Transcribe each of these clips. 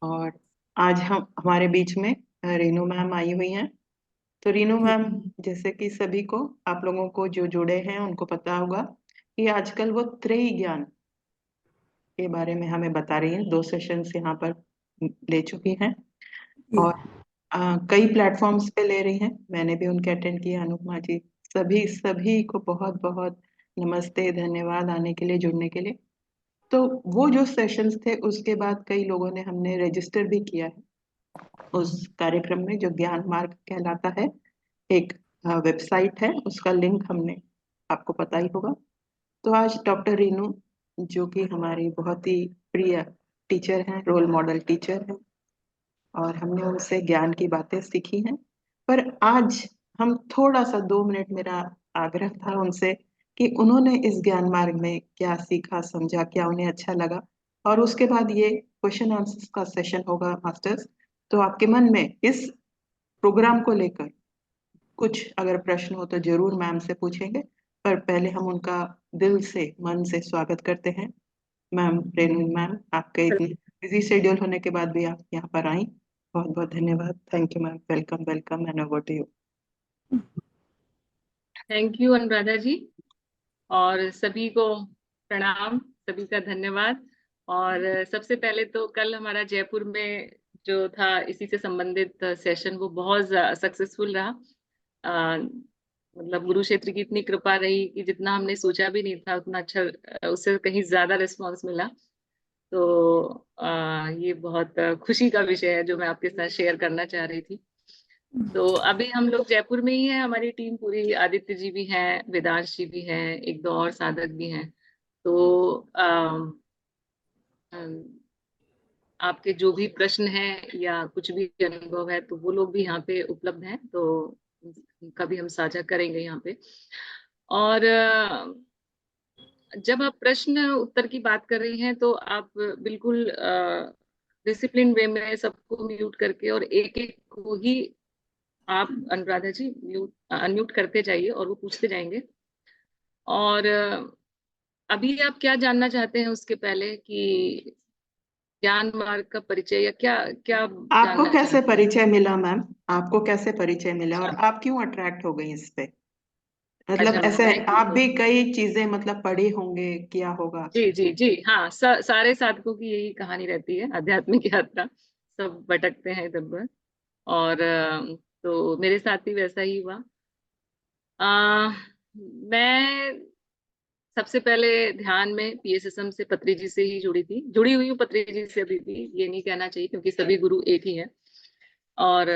और आज हम हमारे बीच में रीनू मैम आई हुई हैं। तो रीनू मैम, जैसे कि सभी को, आप लोगों को जो जुड़े हैं उनको पता होगा कि आजकल वो त्रयी ज्ञान के बारे में हमें बता रही हैं। 2 सेशंस यहाँ पर ले चुकी हैं और कई प्लेटफॉर्म्स पे ले रही हैं। मैंने भी उनके अटेंड किया। अनुपमा जी, सभी सभी को बहुत बहुत नमस्ते, धन्यवाद आने के लिए, जुड़ने के लिए। तो वो जो सेशंस थे उसके बाद कई लोगों ने, हमने रजिस्टर भी किया है उस कार्यक्रम में जो ज्ञान मार्ग कहलाता है। एक वेबसाइट है, उसका लिंक हमने, आपको पता ही होगा। तो आज डॉक्टर रीनू, जो कि हमारी बहुत ही प्रिय टीचर हैं, रोल मॉडल टीचर हैं, और हमने उनसे ज्ञान की बातें सीखी हैं। पर आज हम थोड़ा सा 2 मिनट, मेरा आग्रह था उनसे कि उन्होंने इस ज्ञान मार्ग में क्या सीखा, समझा, क्या उन्हें अच्छा लगा। और उसके बाद ये क्वेश्चन आंसर्स का सेशन होगा मास्टर्स। तो आपके मन में इस प्रोग्राम को लेकर कुछ अगर प्रश्न हो तो जरूर मैम से पूछेंगे। पर पहले हम उनका दिल से, मन से स्वागत करते हैं। मैम रेनू मैम, आपके इतने बिजी शेड्यूल होने के बाद भी आप यहाँ पर आई, बहुत बहुत धन्यवाद। Thank you ma'am, welcome welcome and over to you. Thank you Anuradha ji, और सभी को प्रणाम, सभी का धन्यवाद। और सबसे पहले तो कल हमारा जयपुर में जो था इसी से संबंधित सेशन, वो बहुत सक्सेसफुल रहा। मतलब गुरु क्षेत्र की इतनी कृपा रही कि जितना हमने सोचा भी नहीं था उतना अच्छा, उससे कहीं ज्यादा रिस्पांस मिला। तो ये बहुत खुशी का विषय है जो मैं आपके साथ शेयर करना चाह रही थी। तो अभी हम लोग जयपुर में ही हैं, हमारी टीम पूरी, आदित्य जी भी हैं, वेदांश जी भी हैं, एक दो और साधक भी हैं। तो अम, आपके जो भी प्रश्न हैं या कुछ भी अनुभव है तो वो लोग भी यहाँ पे उपलब्ध हैं, तो उनका भी हम साझा करेंगे यहाँ पे। और जब आप प्रश्न उत्तर की बात कर रही हैं तो आप बिल्कुल डिसिप्लिन वे में सबको म्यूट करके और एक एक को ही आप, अनुराधा जी, म्यूट अनम्यूट करते जाइए और वो पूछते जाएंगे। और अभी आप क्या जानना चाहते हैं उसके पहले, कि ज्ञान मार्ग का परिचय या क्या क्या आपको जानना कैसे चाहते हैं? परिचय मिला मैम? आपको कैसे परिचय मिला और अच्छा। आप क्यों अट्रैक्ट हो गई इस पे? मतलब अच्छा, ऐसे मैं क्यों आप भी कई चीजें मतलब पढ़ी होंगे, किया होगा। जी जी जी, हाँ, सारे साधकों की यही कहानी रहती है, आध्यात्मिक यात्रा, सब भटकते हैं इधर उधर। और तो मेरे साथ भी वैसा ही हुआ। मैं सबसे पहले ध्यान में पीएसएसएम से पत्री जी से ही जुड़ी थी, जुड़ी हुई हूँ पत्री जी से अभी भी, ये नहीं कहना चाहिए क्योंकि सभी गुरु एक ही है। और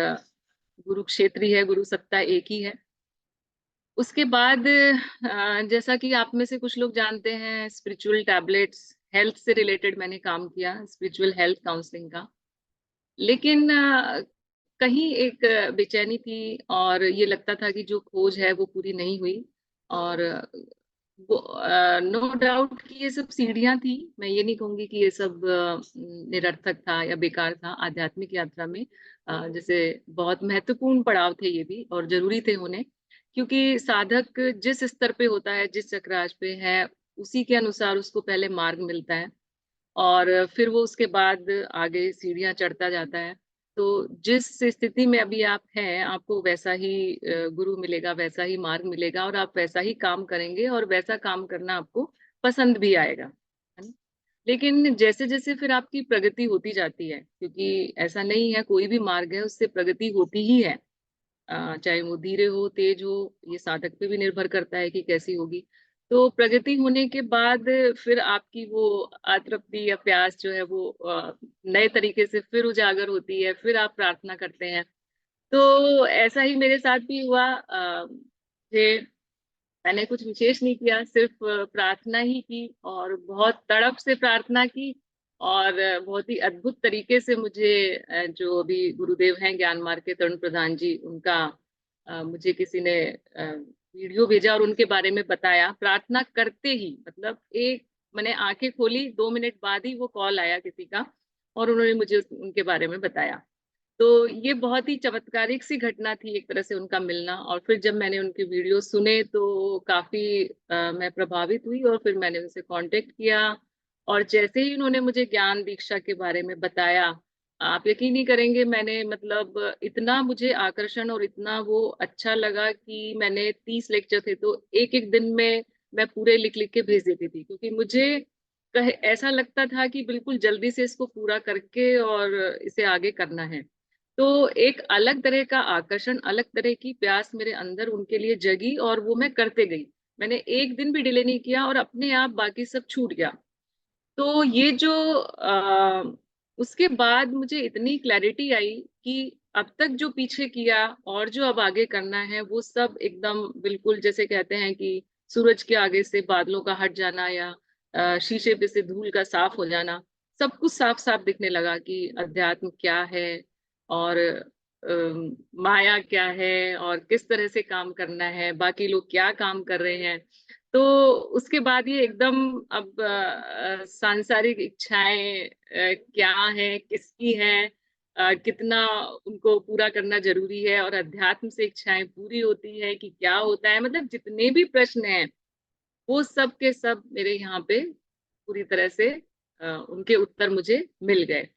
गुरु क्षेत्री है, गुरु सत्ता एक ही है। उसके बाद जैसा कि आप में से कुछ लोग जानते हैं, स्पिरिचुअल टैबलेट्स, हेल्थ से रिलेटेड मैंने काम किया, स्पिरिचुअल हेल्थ काउंसलिंग का। लेकिन कहीं एक बेचैनी थी और ये लगता था कि जो खोज है वो पूरी नहीं हुई। और वो नो डाउट कि ये सब सीढ़ियां थी, मैं ये नहीं कहूंगी कि ये सब निरर्थक था या बेकार था आध्यात्मिक यात्रा में। जैसे बहुत महत्वपूर्ण पड़ाव थे ये भी, और जरूरी थे होने, क्योंकि साधक जिस स्तर पे होता है, जिस चक्राश पे है, उसी के अनुसार उसको पहले मार्ग मिलता है और फिर वो उसके बाद आगे सीढ़ियां चढ़ता जाता है। तो जिस स्थिति में अभी आप हैं, आपको वैसा ही गुरु मिलेगा, वैसा ही मार्ग मिलेगा, और आप वैसा ही काम करेंगे और वैसा काम करना आपको पसंद भी आएगा, है ना? लेकिन जैसे जैसे फिर आपकी प्रगति होती जाती है, क्योंकि ऐसा नहीं है, कोई भी मार्ग है उससे प्रगति होती ही है। चाहे वो धीरे हो, तेज हो, ये साधक पे भी निर्भर करता है कि कैसी होगी। तो प्रगति होने के बाद फिर आपकी वो आतृप्ति या प्यास जो है वो नए तरीके से फिर उजागर होती है, फिर आप प्रार्थना करते हैं। तो ऐसा ही मेरे साथ भी हुआ। मैंने कुछ विशेष नहीं किया, सिर्फ प्रार्थना ही की और बहुत तड़प से प्रार्थना की। और बहुत ही अद्भुत तरीके से मुझे जो अभी गुरुदेव हैं ज्ञान मार्ग के, तरुण प्रधान जी, उनका मुझे किसी ने वीडियो भेजा और उनके बारे में बताया प्रार्थना करते ही। मतलब एक, मैंने आंखें खोली 2 मिनट बाद ही वो कॉल आया किसी का, और उन्होंने मुझे उनके बारे में बताया। तो ये बहुत ही चमत्कारिक सी घटना थी एक तरह से उनका मिलना। और फिर जब मैंने उनके वीडियो सुने तो काफी मैं प्रभावित हुई, और फिर मैंने उनसे कांटेक्ट किया। और जैसे ही उन्होंने मुझे ज्ञान दीक्षा के बारे में बताया, आप यकीन नहीं करेंगे, मैंने मतलब इतना मुझे आकर्षण और इतना वो अच्छा लगा कि मैंने 30 लेक्चर थे तो एक एक दिन में मैं पूरे लिख लिख के भेज देती थी, क्योंकि मुझे ऐसा लगता था कि बिल्कुल जल्दी से इसको पूरा करके और इसे आगे करना है। तो एक अलग तरह का आकर्षण, अलग तरह की प्यास मेरे अंदर उनके लिए जगी और वो मैं करते गई। मैंने एक दिन भी डिले नहीं किया और अपने आप बाकी सब छूट गया। तो ये जो उसके बाद मुझे इतनी क्लैरिटी आई कि अब तक जो पीछे किया और जो अब आगे करना है वो सब एकदम बिल्कुल, जैसे कहते हैं कि सूरज के आगे से बादलों का हट जाना, या शीशे पे से धूल का साफ हो जाना, सब कुछ साफ साफ दिखने लगा कि अध्यात्म क्या है और माया क्या है और किस तरह से काम करना है, बाकी लोग क्या काम कर रहे हैं। तो उसके बाद ये एकदम अब सांसारिक इच्छाएं क्या है, किसकी है, कितना उनको पूरा करना जरूरी है, और अध्यात्म से इच्छाएं पूरी होती है कि क्या होता है, मतलब जितने भी प्रश्न हैं वो सब के सब मेरे यहाँ पे पूरी तरह से उनके उत्तर मुझे मिल गए।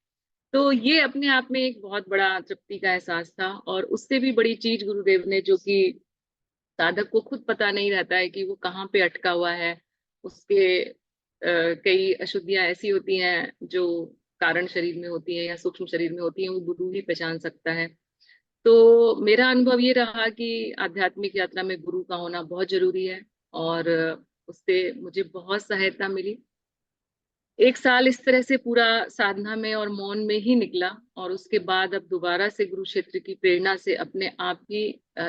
तो ये अपने आप में एक बहुत बड़ा तृप्ति का एहसास था। और उससे भी बड़ी चीज गुरुदेव ने, जो कि साधक को खुद पता नहीं रहता है कि वो कहाँ पे अटका हुआ है, उसके कई अशुद्धियां ऐसी होती हैं जो कारण शरीर में होती हैं या सूक्ष्म शरीर में होती हैं, वो गुरु ही पहचान सकता है। तो मेरा अनुभव ये रहा कि आध्यात्मिक यात्रा में गुरु का होना बहुत जरूरी है, और उससे मुझे बहुत सहायता मिली। एक साल इस तरह से पूरा साधना में और मौन में ही निकला, और उसके बाद अब दोबारा से गुरु क्षेत्र की प्रेरणा से अपने आप ही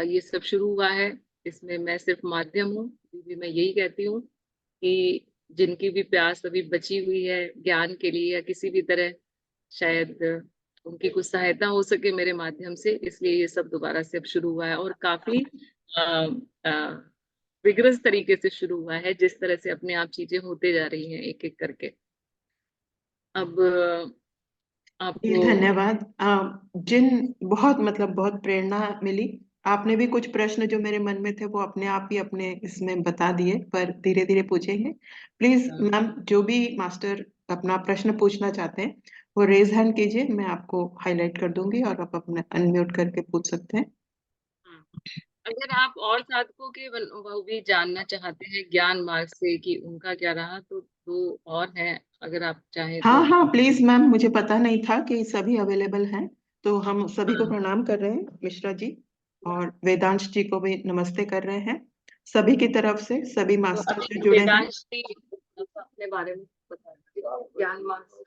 ये सब शुरू हुआ है। इसमें मैं सिर्फ माध्यम हूँ। अभी भी मैं यही कहती हूँ कि जिनकी भी प्यास अभी बची हुई है ज्ञान के लिए या किसी भी तरह, शायद उनकी कुछ सहायता हो सके मेरे माध्यम से, इसलिए ये सब दोबारा से अब शुरू हुआ है। और काफी विग्रस तरीके से शुरू हुआ है, जिस तरह से अपने आप चीजें होते जा रही हैं एक एक करके। अब जी, आपको धन्यवाद। जिन बहुत मतलब बहुत प्रेरणा मिली। आपने भी कुछ प्रश्न जो मेरे मन में थे वो अपने आप ही अपने इसमें बता दिए, पर धीरे धीरे पूछेंगे। प्लीज मैम, जो भी मास्टर अपना प्रश्न पूछना चाहते हैं वो रेज हैंड कीजिए, मैं आपको हाईलाइट कर दूंगी और आप अपने अनम्यूट करके पूछ सकते हैं। हाँ, अगर आप और साधकों के अनुभव भी जानना चाहते हैं ज्ञान मार्ग से कि उनका क्या रहा, तो दो और हैं, अगर आप चाहें हाँ तो। हाँ प्लीज मैम, मुझे पता नहीं था कि सभी अवेलेबल हैं। तो हम सभी को हाँ, प्रणाम कर रहे हैं, मिश्रा जी और वेदांश जी को भी नमस्ते कर रहे हैं। सभी की तरफ से सभी तो मास्टर अभी जो जुड़े हैं, वेदांश जी अपने बारे में बता दीजिए, ज्ञान मार्ग।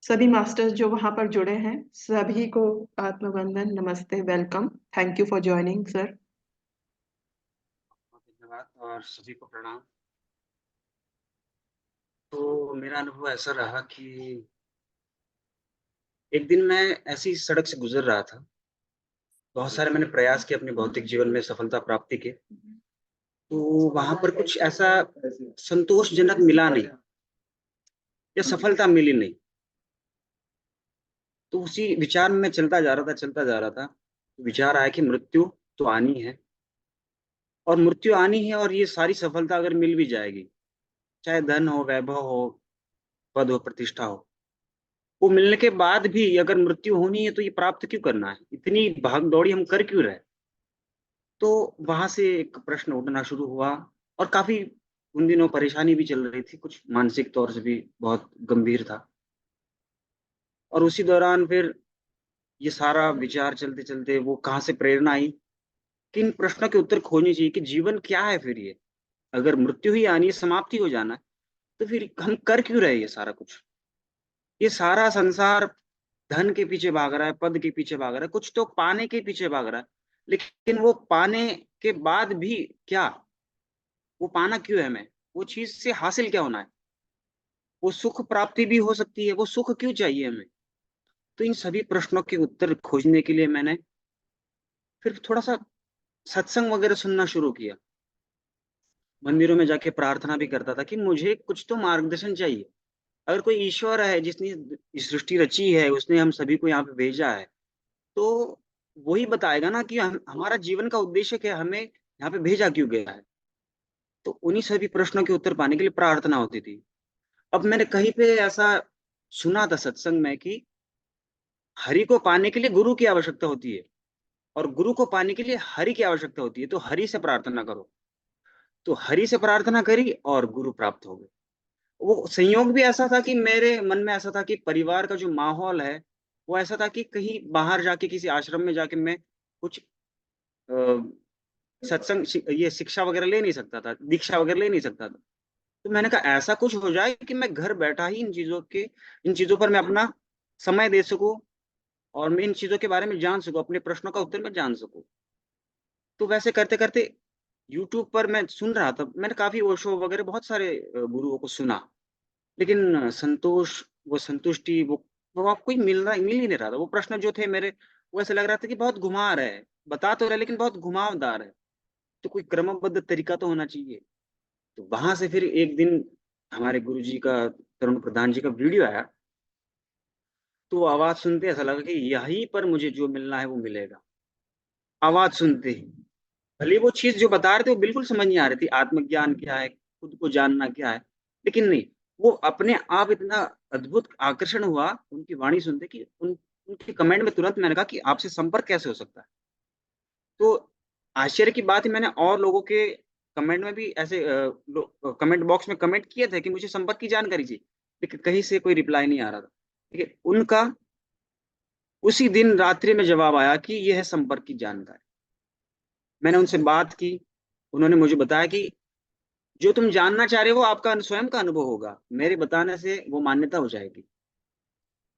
सभी मास्टर्स जो वहां पर जुड़े हैं, सभी को आत्मवंदन, नमस्ते, welcome, thank you for joining sir. बहुत धन्यवाद और सभी को प्रणाम। तो मेरा अनुभव ऐसा रहा कि एक दिन मैं ऐसी सड़क से गुजर रहा था। बहुत सारे मैंने प्रयास किए अपने भौतिक जीवन में सफलता प्राप्ति के। तो वहां पर कुछ ऐसा संतोषजनक मिला नहीं या सफलता मिली नहीं। तो उसी विचार में मैं चलता जा रहा था। विचार आया कि मृत्यु तो आनी है, और मृत्यु आनी है, और ये सारी सफलता अगर मिल भी जाएगी, चाहे धन हो, वैभव हो, पद हो, प्रतिष्ठा हो, वो मिलने के बाद भी अगर मृत्यु होनी है तो ये प्राप्त क्यों करना है, इतनी भाग दौड़ी हम कर क्यों रहे। तो वहां से एक प्रश्न उठना शुरू हुआ। और काफी उन दिनों परेशानी भी चल रही थी, कुछ मानसिक तौर से भी बहुत गंभीर था। और उसी दौरान फिर ये सारा विचार चलते चलते वो कहाँ से प्रेरणा आई कि इन प्रश्नों के उत्तर खोजने चाहिए कि जीवन क्या है फिर ये। अगर मृत्यु ही आनी है, समाप्ति हो जाना है, तो फिर हम कर क्यों रहे ये सारा कुछ। ये सारा संसार धन के पीछे भाग रहा है, पद के पीछे भाग रहा है, कुछ तो पाने के पीछे भाग रहा है। लेकिन वो पाने के बाद भी क्या, वो पाना क्यों है हमें, वो चीज से हासिल क्या होना है, वो सुख प्राप्ति भी हो सकती है, वो सुख क्यों चाहिए हमें। तो इन सभी प्रश्नों के उत्तर खोजने के लिए मैंने फिर थोड़ा सा सत्संग वगैरह सुनना शुरू किया। मंदिरों में जाके प्रार्थना भी करता था कि मुझे कुछ तो मार्गदर्शन चाहिए। अगर कोई ईश्वर है जिसने इस सृष्टि रची है, उसने हम सभी को यहाँ पे भेजा है, तो वही बताएगा ना कि हमारा जीवन का उद्देश्य क्या है, हमें यहाँ पे भेजा क्यों गया है। तो उन्हीं सभी प्रश्नों के उत्तर पाने के लिए प्रार्थना होती थी। अब मैंने कहीं पे ऐसा सुना था सत्संग में कि हरि को पाने के लिए गुरु की आवश्यकता होती है, और गुरु को पाने के लिए हरि की आवश्यकता होती है, तो हरि से प्रार्थना करो। तो हरि से प्रार्थना करी और गुरु प्राप्त हो गए। वो संयोग भी ऐसा था कि मेरे मन में ऐसा था कि परिवार का जो माहौल है वो ऐसा था कि कहीं बाहर जाके किसी आश्रम में जाके मैं कुछ ये शिक्षा वगैरह ले नहीं सकता था, दीक्षा वगैरह ले नहीं सकता था। तो मैंने कहा ऐसा कुछ हो जाए कि मैं घर बैठा ही इन चीजों पर मैं अपना समय दे सकूं, और मैं इन चीजों के बारे में जान सकूं, अपने प्रश्नों का उत्तर मैं जान सकूं। तो वैसे करते करते यूट्यूब पर मैं सुन रहा था, मैंने काफी ओशो वगैरह बहुत सारे गुरुओं को सुना, लेकिन संतोष, वो संतुष्टि, वो आपको मिल ही नहीं रहा था। वो प्रश्न जो थे मेरे, वो ऐसा लग रहा था कि बहुत घुमा रहे हैं, बता तो रहे लेकिन बहुत घुमावदार है। तो कोई क्रमबद्ध तरीका तो होना चाहिए। तो वहां से फिर एक दिन हमारे गुरुजी का, तरुण प्रधान जी का वीडियो आया। तो वो आवाज सुनते ऐसा लगा कि यहीं पर मुझे जो मिलना है वो मिलेगा। आवाज सुनते ही, भले वो चीज जो बता रहे थे वो बिल्कुल समझ नहीं आ रही थी, आत्मज्ञान क्या है, खुद को जानना क्या है, लेकिन नहीं, वो अपने आप इतना अद्भुत आकर्षण हुआ उनकी वाणी सुनते कि उनके कमेंट में तुरंत मैंने कहा कि आपसे संपर्क कैसे हो सकता है। तो आश्चर्य की बात है, मैंने और लोगों के कमेंट में भी ऐसे कमेंट बॉक्स में कमेंट किए थे कि मुझे संपर्क की जानकारी चाहिए, लेकिन कहीं से कोई रिप्लाई नहीं आ रहा था। लेकिन उनका उसी दिन रात्रि में जवाब आया कि यह है संपर्क की जानकारी। मैंने उनसे बात की, उन्होंने मुझे बताया कि जो तुम जानना चाह रहे हो वो आपका स्वयं का अनुभव होगा, मेरे बताने से वो मान्यता हो जाएगी।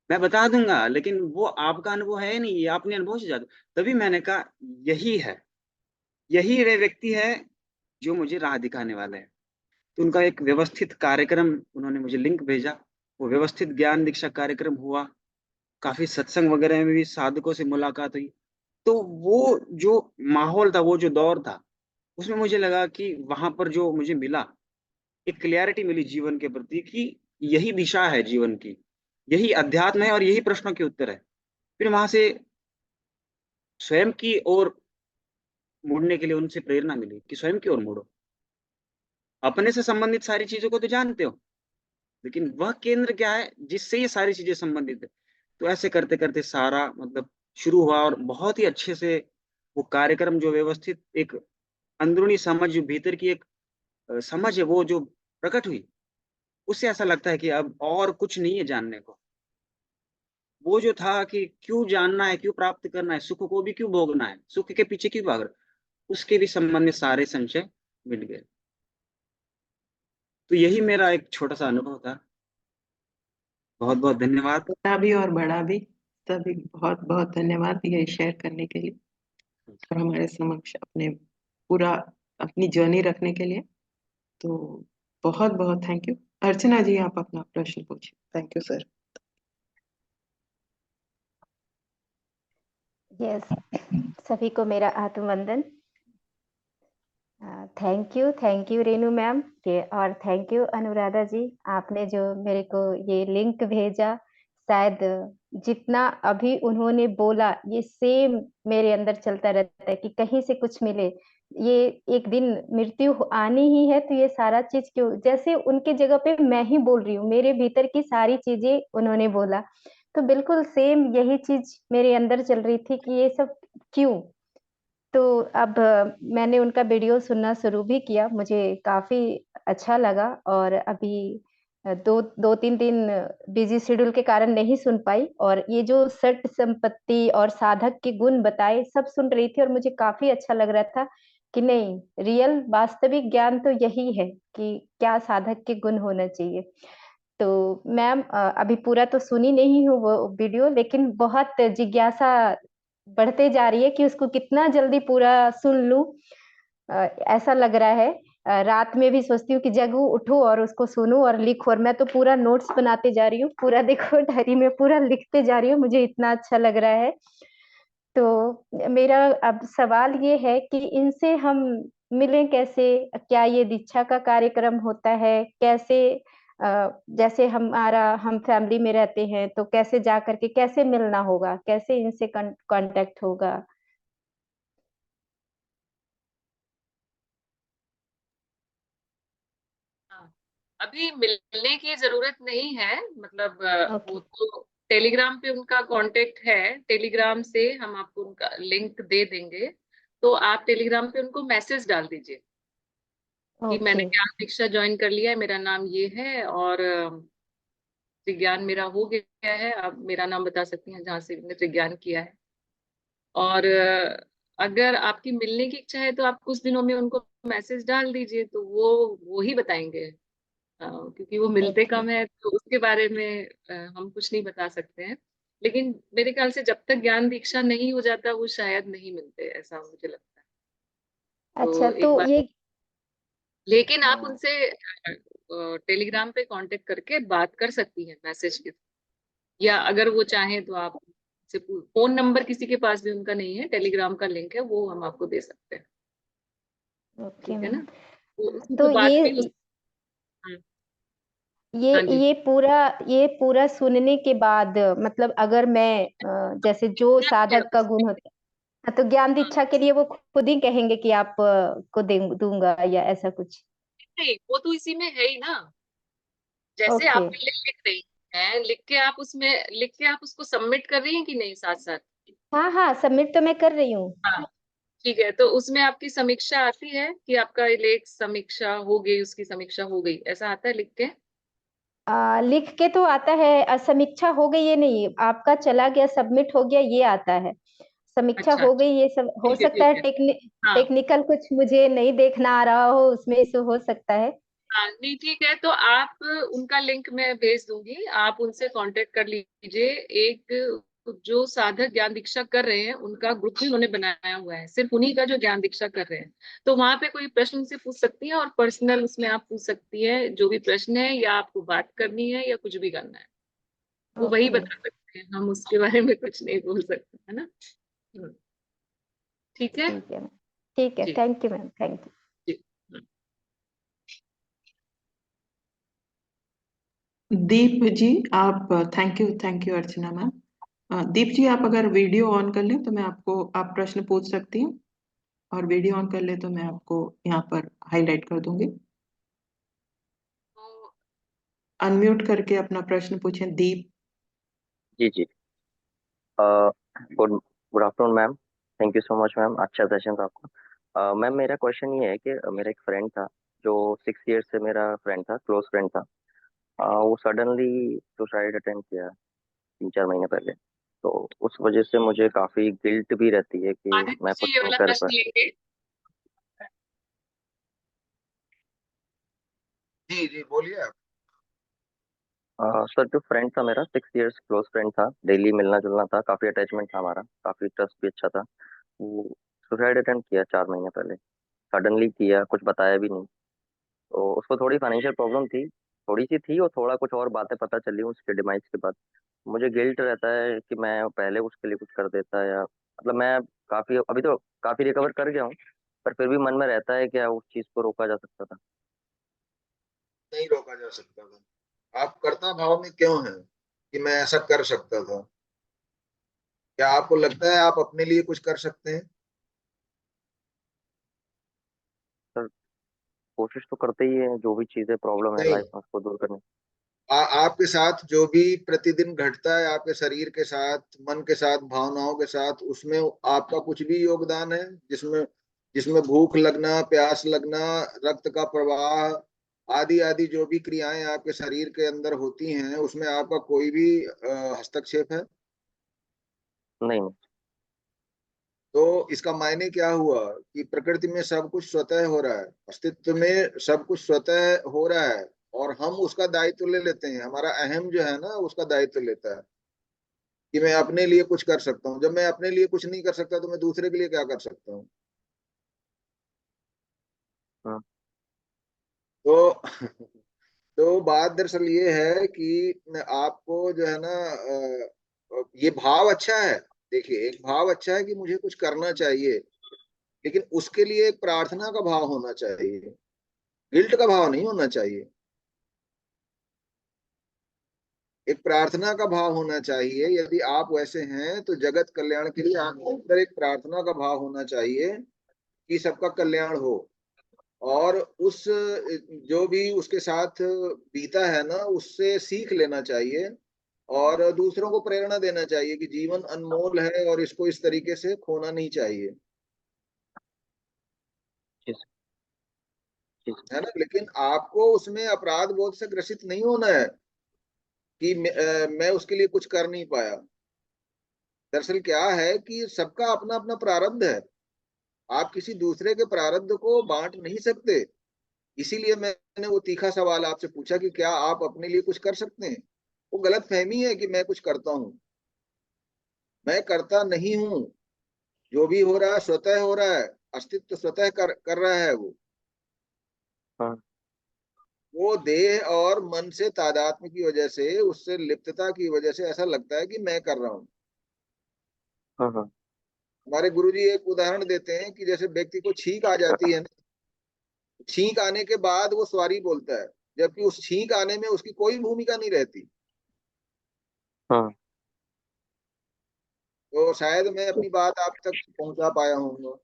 मैं बता दूंगा लेकिन वो आपका अनुभव है ही नहीं, ये अपने अनुभव से ज्यादा। तभी मैंने कहा यही है, यही वे व्यक्ति है जो मुझे राह दिखाने वाले हैं। तो उनका एक व्यवस्थित कार्यक्रम, उन्होंने मुझे लिंक भेजा, वो व्यवस्थित ज्ञान दीक्षा कार्यक्रम हुआ। काफी सत्संग वगैरह में भी साधकों से मुलाकात हुई। तो वो जो माहौल था, वो जो दौर था, उसमें मुझे लगा कि वहां पर जो मुझे मिला, एक क्लियरिटी मिली जीवन के प्रति कि यही दिशा है जीवन की, यही अध्यात्म है और यही प्रश्नों के उत्तर है। फिर वहां से स्वयं की ओर मुड़ने के लिए उनसे प्रेरणा मिली कि स्वयं की ओर मुड़ो, अपने से संबंधित सारी चीजों को तो जानते हो, लेकिन वह केंद्र क्या है जिससे ये सारी चीजें संबंधित है। तो ऐसे करते करते सारा मतलब शुरू हुआ, और बहुत ही अच्छे से वो कार्यक्रम जो व्यवस्थित एक अंदरूनी समझ, जो भीतर की एक समझ है, वो जो प्रकट हुई, उससे ऐसा लगता है कि अब और कुछ नहीं है जानने को। वो जो था कि क्यों जानना है, क्यों प्राप्त करना है, सुख को भी क्यों भोगना है, सुख के पीछे क्यों भाग रहे, उसके भी संबंध में सारे संशय मिट गए। तो यही मेरा एक छोटा सा अनुभव था। बहुत बहुत धन्यवाद। छोटा भी और बड़ा भी, सभी बहुत बहुत धन्यवाद ये शेयर करने के लिए और हमारे समक्ष अपने पूरा अपनी जर्नी रखने के लिए। तो बहुत बहुत थैंक यू। अर्चना जी, आप अपना प्रश्न पूछिए। Thank you sir. यस, सभी को मेरा आत्मवंदन। थैंक यू रेनू मैम के, और थैंक यू अनुराधा जी, आपने जो मेरे को ये लिंक भेजा। शायद जितना अभी उन्होंने बोला ये सेम मेरे अंदर चलता रहता है कि कहीं से कुछ मिले। ये एक दिन मृत्यु आनी ही है, तो ये सारा चीज क्यों, जैसे उनके जगह पे मैं ही बोल रही हूँ, मेरे भीतर की सारी चीजें उन्होंने बोला। तो बिल्कुल सेम यही चीज मेरे अंदर चल रही थी कि ये सब क्यों। तो अब मैंने उनका वीडियो सुनना शुरू भी किया, मुझे काफ़ी अच्छा लगा। और अभी 2-3 दिन बिज़ी शेड्यूल के कारण नहीं सुन पाई, और ये जो षट संपत्ति और साधक के गुण बताए, सब सुन रही थी और मुझे काफ़ी अच्छा लग रहा था कि नहीं, रियल वास्तविक ज्ञान तो यही है कि क्या साधक के गुण होना चाहिए। तो मैम, अभी पूरा तो सुनी नहीं हूँ वो वीडियो, लेकिन बहुत जिज्ञासा बढ़ते जा रही है कि उसको कितना जल्दी पूरा सुन लूँ। ऐसा लग रहा है। रात में भी सोचती हूँ कि जगूँ, उठूँ और उसको सुनूँ और लिखूँ, और मैं तो पूरा नोट्स बनाते जा रही हूँ, पूरा देखो डायरी में पूरा लिखते जा रही हूँ, मुझे इतना अच्छा लग रहा है। तो मेरा अब सवाल ये है कि इनसे हम मिलें कैसे? क्या ये दीक्षा का कार्यक्रम होता है? कैसे जैसे हम फैमिली में रहते हैं, तो कैसे जा कर के कैसे मिलना होगा? कैसे इनसे कॉन्टैक्ट होगा? हाँ, अभी मिलने की जरूरत नहीं है, मतलब ओके वो तो टेलीग्राम पे उनका कांटेक्ट है, टेलीग्राम से हम आपको उनका लिंक दे देंगे। तो आप टेलीग्राम पे उनको मैसेज डाल दीजिए कि मैंने ओके ज्ञान दीक्षा ज्वाइन कर लिया है, मेरा नाम ये है और विज्ञान मेरा हो गया है। आप मेरा नाम बता सकती हैं जहाँ से मैंने विज्ञान किया है। और अगर आपकी मिलने की इच्छा है तो आप कुछ दिनों में उनको मैसेज डाल दीजिए, तो वो ही बताएंगे। क्योंकि वो मिलते ओके कम है तो उसके बारे में हम कुछ नहीं बता सकते हैं। लेकिन मेरे ख्याल से जब तक ज्ञान दीक्षा नहीं हो जाता वो शायद नहीं मिलते, ऐसा मुझे लगता है। अच्छा तो तो एक बार, ये लेकिन आप उनसे टेलीग्राम पे कांटेक्ट करके बात कर सकती हैं मैसेज के, या अगर वो चाहें तो आप से फोन नंबर किसी के पास भी उनका नहीं है, टेलीग्राम का लिंक है वो हम आपको दे सकते हैं। ओके ठीक है मैम। ना, तो उसकी तो तो बात भी हम्म, ये हाँ जी। ये पूरा सुनने के बाद मतलब अगर मैं जैसे जो क्या किया साधक का गुण होता है तो ज्ञान हाँ, दीक्षा के लिए वो खुद ही कहेंगे कि आप को दूंगा या ऐसा कुछ। नहीं वो तो इसी में है ही ना। जैसे ओके आप पहले लिख रही हैं, लिख के आप उसको सबमिट कर रही हैं कि नहीं साथ साथ। हाँ हाँ सबमिट तो मैं कर रही हूँ। हाँ, ठीक है, तो उसमें आपकी समीक्षा आती है कि आपका लेख समीक्षा हो गई, उसकी समीक्षा हो गई, ऐसा आता है लिख के। लिख के तो आता है समीक्षा हो गई ये नहीं आपका चला गया सबमिट हो गया ये आता है। समीक्षा अच्छा हो अच्छा, गई ये सब हो ठीक है सकता ठीक है है। हाँ टेक्निकल कुछ मुझे नहीं देखना आ रहा हो उसमें इशू हो सकता है। हाँ, नहीं ठीक है, तो आप उनका लिंक मैं भेज दूंगी, आप उनसे कांटेक्ट कर लीजिए। एक जो साधक ज्ञान दीक्षा कर रहे हैं उनका ग्रुप भी उन्होंने बनाया हुआ है, सिर्फ उन्हीं का जो ज्ञान दीक्षा कर रहे हैं। तो वहां पे कोई प्रश्न उनसे पूछ सकती है और पर्सनल उसमें आप पूछ सकती है जो भी प्रश्न है, या आपको बात करनी है या कुछ भी करना है, वो वही ओके बता सकते हैं, हम उसके बारे में कुछ नहीं बोल सकते, है ना। हम्म, ठीक है ठीक है मैम ठीक है जी thank you ma'am thank you. जी। हम्म। दीप जी आप, thank you Archana ma'am. Deep ji आप अगर वीडियो ऑन कर लें तो मैं आपको, आप प्रश्न पूछ सकती हैं, और वीडियो ऑन कर ले तो मैं आपको यहाँ पर हाईलाइट कर दूंगी। तो अनम्यूट करके अपना प्रश्न पूछें दीप। जी जी। Good good afternoon ma'am. Thank you so much ma'am, अच्छा सेशन था आपका। मैम मेरा क्वेश्चन ये है कि मेरा एक फ्रेंड था जो 6 ईयर से मेरा फ्रेंड था, क्लोज फ्रेंड था। वो सडनली सुसाइड अटेम्प्ट किया 3-4 महीने पहले। तो उस वजह से मुझे काफ़ी गिल्ट भी रहती है कि आदित्य मैं जी कुछ ये नहीं वाला कर प्रश्न पाया। लेंगे। जी जी बोलिए आप। सर जो फ्रेंड था मेरा 6 ईयर्स क्लोज फ्रेंड था, डेली मिलना जुलना था, काफ़ी अटैचमेंट था हमारा, काफ़ी ट्रस्ट भी अच्छा था। वो सुसाइड अटेम्प्ट किया 4 महीने पहले, सडनली किया, कुछ बताया भी नहीं। तो उसको थोड़ी फाइनेंशियल प्रॉब्लम थी, थोड़ी सी थी, और थोड़ा कुछ और बातें पता चली उसके डिमाइस के बाद। मुझे गिल्ट रहता है कि मैं पहले उसके लिए कुछ कर देता, या मतलब मैं काफी अभी तो काफी रिकवर कर गया हूँ, पर फिर भी मन में रहता है कि उस चीज को रोका जा सकता था। नहीं रोका जा सकता था। आप कर्ता भाव में क्यों हैं कि मैं ऐसा कर सकता था? क्या आपको लगता है आप अपने लिए कुछ कर सकते हैं? सर कोशिश तो करते ही है, जो भी चीजें प्रॉब्लम है नहीं। लाइफ में उसको दूर करने। आपके साथ जो भी प्रतिदिन घटता है, आपके शरीर के साथ, मन के साथ, भावनाओं के साथ, उसमें आपका कुछ भी योगदान है? जिसमें जिसमें भूख लगना, प्यास लगना, रक्त का प्रवाह आदि आदि जो भी क्रियाएं आपके शरीर के अंदर होती हैं, उसमें आपका कोई भी हस्तक्षेप है? नहीं नहीं। तो इसका मायने क्या हुआ कि प्रकृति में सब कुछ स्वतः हो रहा है, अस्तित्व में सब कुछ स्वतः हो रहा है, और हम उसका दायित्व ले लेते हैं। हमारा अहम जो है ना, उसका दायित्व लेता है कि मैं अपने लिए कुछ कर सकता हूँ। जब मैं अपने लिए कुछ नहीं कर सकता तो मैं दूसरे के लिए क्या कर सकता हूँ? हाँ। तो तो बात दरअसल ये है कि आपको जो है ना, ये भाव अच्छा है। देखिए, एक भाव अच्छा है कि मुझे कुछ करना चाहिए, लेकिन उसके लिए एक प्रार्थना का भाव होना चाहिए, गिल्ट का भाव नहीं होना चाहिए। एक प्रार्थना का भाव होना चाहिए। यदि आप वैसे हैं तो जगत कल्याण के लिए आपके अंदर एक प्रार्थना का भाव होना चाहिए कि सबका कल्याण हो। और उस जो भी उसके साथ बीता है ना, उससे सीख लेना चाहिए और दूसरों को प्रेरणा देना चाहिए कि जीवन अनमोल है और इसको इस तरीके से खोना नहीं चाहिए, जी सर, जी सर। है ना। लेकिन आपको उसमें अपराध बोध से ग्रसित नहीं होना है कि मैं उसके लिए कुछ कर नहीं पाया। दरअसल क्या है कि सबका अपना अपना प्रारब्ध है, आप किसी दूसरे के प्रारब्ध को बांट नहीं सकते। इसीलिए मैंने वो तीखा सवाल आपसे पूछा कि क्या आप अपने लिए कुछ कर सकते हैं। वो गलत फहमी है कि मैं कुछ करता हूं, मैं करता नहीं हूं। जो भी हो रहा है स्वतः हो रहा है, अस्तित्व स्वतः कर रहा है। हाँ वो देह और मन से तादात्म्य की वजह से, उससे लिप्तता की वजह से ऐसा लगता है कि मैं कर रहा हूं। हाँ हाँ। हमारे गुरुजी एक उदाहरण देते हैं कि जैसे व्यक्ति को छींक आ जाती है ना, छींक आने के बाद वो सॉरी बोलता है, जबकि उस छींक आने में उसकी कोई भूमिका नहीं रहती। हाँ तो शायद मैं अपनी बात आप तक पहुंचा पाया हूँ।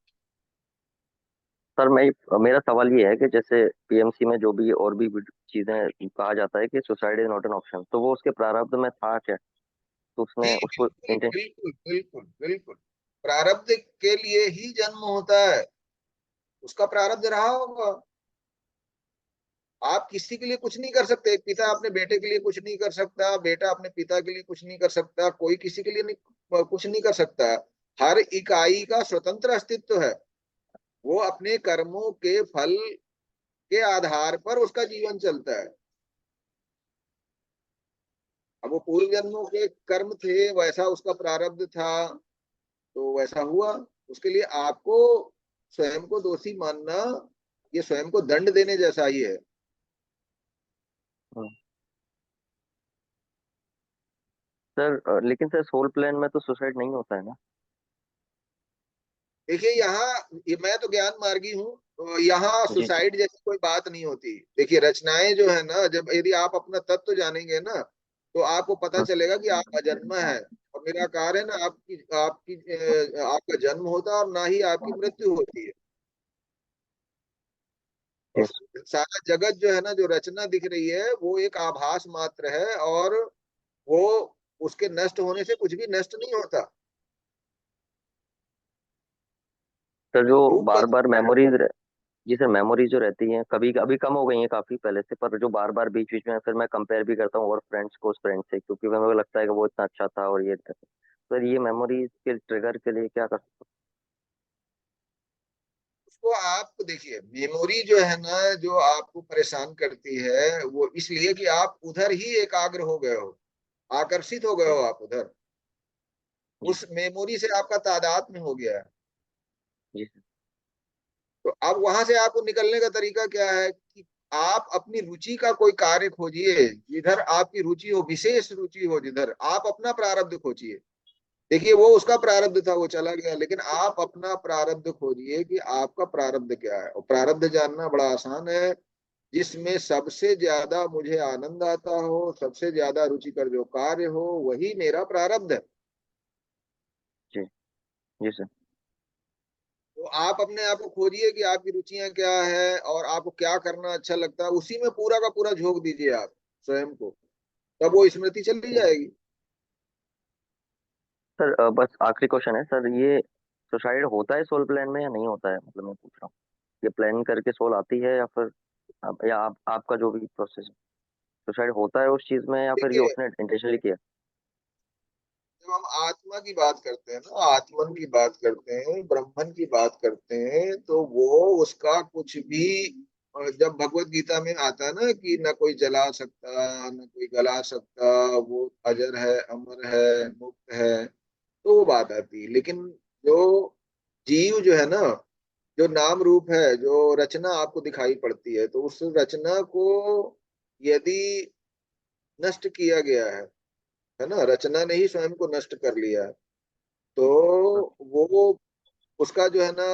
सर, मेरा सवाल ये है कि जैसे पीएमसी में जो भी और भी चीजें कहा जाता है कि suicide is not an option, तो वो उसके प्रारब्ध में था क्या? तो जी उसने उसको बिल्कुल बिल्कुल बिल्कुल बिल्कुल, प्रारब्ध के लिए ही जन्म होता है, उसका प्रारब्ध रहा होगा। आप किसी के लिए कुछ नहीं कर सकते, एक पिता अपने बेटे के लिए कुछ नहीं कर सकता, बेटा अपने पिता के लिए कुछ नहीं कर सकता, कोई किसी के लिए नहीं, कुछ नहीं कर सकता। हर इकाई का स्वतंत्र अस्तित्व है, वो अपने कर्मों के फल के आधार पर उसका जीवन चलता है। अब वो पूर्व जन्मों के कर्म थे, वैसा उसका प्रारब्ध था, तो वैसा हुआ। उसके लिए आपको स्वयं को दोषी मानना, ये स्वयं को दंड देने जैसा ही है। हाँ। सर लेकिन सर सोल प्लेन में तो सुसाइड नहीं होता है ना? देखिए यहाँ, मैं तो ज्ञान मार्गी हूँ, तो यहाँ जी जी। सुसाइड जैसी कोई बात नहीं होती। देखिए रचनाएं जो है ना, जब यदि आप अपना तत्व जानेंगे ना, तो आपको पता हाँ चलेगा कि आप अजन्मा है। और निराकार है ना, आपकी आपकी आपका जन्म होता है और ना ही आपकी मृत्यु होती है। और जी सारा जगत जो है ना, जो रचना दिख रही है, वो एक आभास मात्र है, और वो उसके नष्ट होने से कुछ भी नष्ट नहीं होता। सर, जो रूप बार बदल, बार मेमोरीज, जी सर, मेमोरीज जो रहती हैं कभी अभी कम हो गई हैं काफी पहले से, पर जो बार बार बीच बीच में फिर मैं कंपेयर भी करता हूँ और फ्रेंड्स को उस फ्रेंड से, क्योंकि मेरे को लगता है कि वो इतना अच्छा था और ये था। सर ये मेमोरीज के ट्रिगर के लिए क्या कर सकते उसको आप देखिए, मेमोरी जो है ना, जो आपको परेशान करती है, वो इसलिए कि आप उधर ही एकाग्र हो गए हो, आकर्षित हो गए हैं? हो आप उधर। जी उस मेमोरी से आपका तादात्म्य हो गया है। जी सर। तो अब वहां से आपको निकलने का तरीका क्या है कि आप अपनी रुचि का कोई कार्य खोजिए, जिधर आपकी रुचि हो, विशेष रुचि हो, जिधर आप अपना प्रारब्ध खोजिए। देखिए वो उसका प्रारब्ध था, वो चला गया, लेकिन आप अपना प्रारब्ध खोजिए कि आपका प्रारब्ध क्या है। और प्रारब्ध जानना बड़ा आसान है, जिसमें सबसे ज्यादा मुझे आनंद आता हो, सबसे ज्यादा रुचिकर जो कार्य हो, वही मेरा प्रारब्ध है। जी जी सर। तो आप अपने आप को खोजिए कि आपकी रुचियां क्या है और आपको क्या करना अच्छा लगता है, उसी में पूरा का पूरा झोंक दीजिए आप स्वयं को, तब वो स्मृति चली जाएगी। सर बस आखिरी क्वेश्चन है सर, ये सुसाइड होता है सोल प्लान में या नहीं होता है, मतलब मैं पूछ रहा हूँ, ये प्लान करके सोल आती है या फिर या आपका जो भी प्रोसेस है, सुसाइड होता है उस चीज में या फिर ये देखिए, उसने इंटेंशनली किया? जब हम आत्मा की बात करते हैं ना, आत्मन की बात करते हैं, ब्रह्मन की बात करते हैं, तो वो उसका कुछ भी, जब भगवत गीता में आता है ना कि न कोई जला सकता न कोई गला सकता, वो अजर है, अमर है, मुक्त है, तो वो बात आती है। लेकिन जो जीव जो है ना, जो नाम रूप है, जो रचना आपको दिखाई पड़ती है, तो उस रचना को यदि नष्ट किया गया है ना, रचना ने ही स्वयं को नष्ट कर लिया है, तो वो उसका जो है ना,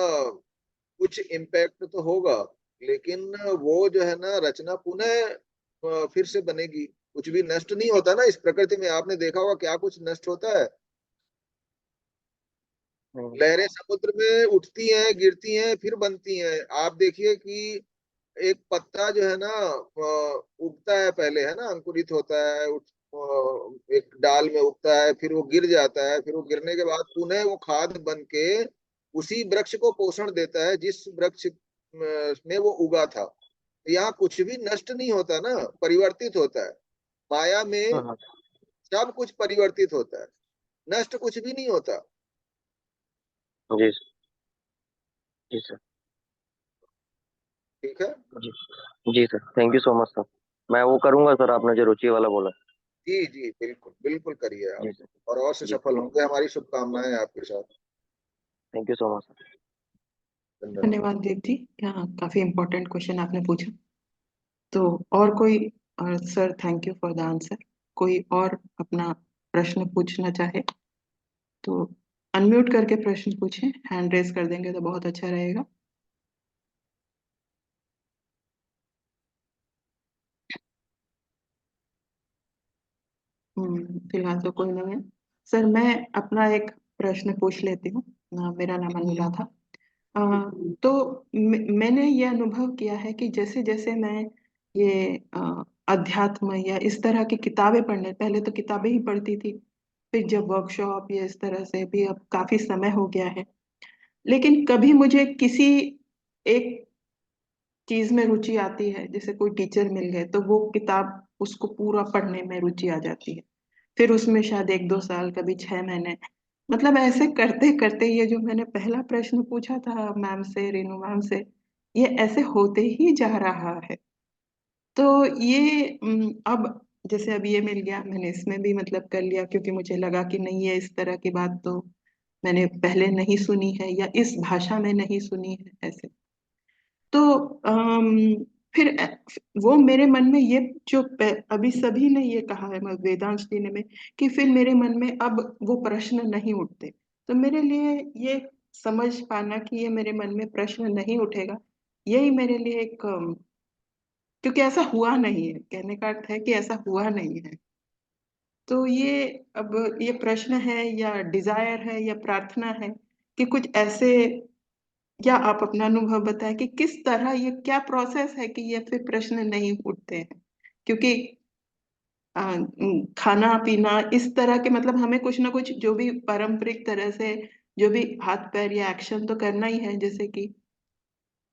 कुछ इम्पैक्ट तो होगा, लेकिन वो जो है ना, रचना पुनः फिर से बनेगी। कुछ भी नष्ट नहीं होता ना इस प्रकृति में, आपने देखा होगा क्या कुछ नष्ट होता है। नहीं। लहरें समुद्र में उठती हैं, गिरती हैं, फिर बनती हैं। आप देखिए कि एक पत्ता जो है ना उगता है पहले, है ना, अंकुरित होता है, एक डाल में उगता है, फिर वो गिर जाता है, फिर वो गिरने के बाद पुनः वो खाद बन के उसी वृक्ष को पोषण देता है जिस वृक्ष में वो उगा था। यहाँ कुछ भी नष्ट नहीं होता ना, परिवर्तित होता है। माया में हाँ सब कुछ परिवर्तित होता है, नष्ट कुछ भी नहीं होता। जी जी सर। ठीक है। जी जी sir, thank you so much sir. मैं वो करूंगा सर, आपने जो रुचि वाला बोला। जी जी, बिल्कुल बिल्कुल करिए आप, जी सर। और से जी सफल होंगे। हमारी शुभकामनाएं आपके साथ। Thank you so much sir. धन्यवाद। धन्यवाद देव जी, यहाँ काफी इम्पोर्टेंट क्वेश्चन आपने पूछा। तो और कोई, और sir thank you for the answer, कोई और अपना प्रश्न पूछना चाहे तो अनम्यूट करके प्रश्न पूछें, हैंड रेज कर देंगे तो बहुत अच्छा रहेगा। फिलहाल तो कोई नहीं है। सर मैं अपना एक प्रश्न पूछ लेती हूँ। मेरा नाम अनुला था। तो मैंने ये अनुभव किया है कि जैसे जैसे मैं ये अध्यात्म या इस तरह की किताबें पढ़ने, पहले तो किताबें ही पढ़ती थी, फिर जब वर्कशॉप या इस तरह से भी, अब काफी समय हो गया है, लेकिन कभी मुझे किसी एक चीज में रुचि आती है, जैसे कोई टीचर मिल गए तो वो किताब उसको पूरा पढ़ने में रुचि आ जाती है, फिर उसमें शायद 1-2 साल, कभी 6 महीने, मतलब ऐसे करते करते ये जो मैंने पहला प्रश्न पूछा था मैम से, रेनू मैम से, ये ऐसे होते ही जा रहा है। तो ये अब जैसे अब ये मिल गया, मैंने इसमें भी मतलब कर लिया, क्योंकि मुझे लगा कि नहीं, ये इस तरह की बात तो मैंने पहले नहीं सुनी है या इस भाषा में नहीं सुनी है ऐसे। तो फिर वो मेरे मन में ये जो अभी सभी ने ये कहा है, वेदांश जी ने में, कि फिर मेरे मन में अब वो प्रश्न नहीं उठते। तो मेरे लिए ये समझ पाना कि ये मेरे मन में प्रश्न नहीं उठेगा, यही मेरे लिए एक क्योंकि ऐसा हुआ नहीं है, कहने का अर्थ है कि ऐसा हुआ नहीं है। तो ये अब ये प्रश्न है या डिजायर है या प्रार्थना है कि कुछ ऐसे, या आप अपना अनुभव बताएं कि किस तरह, ये क्या प्रोसेस है कि ये फिर प्रश्न नहीं उठते हैं, क्योंकि खाना पीना इस तरह के, मतलब हमें कुछ ना कुछ जो भी पारंपरिक तरह से जो भी हाथ पैर या एक्शन तो करना ही है, जैसे कि,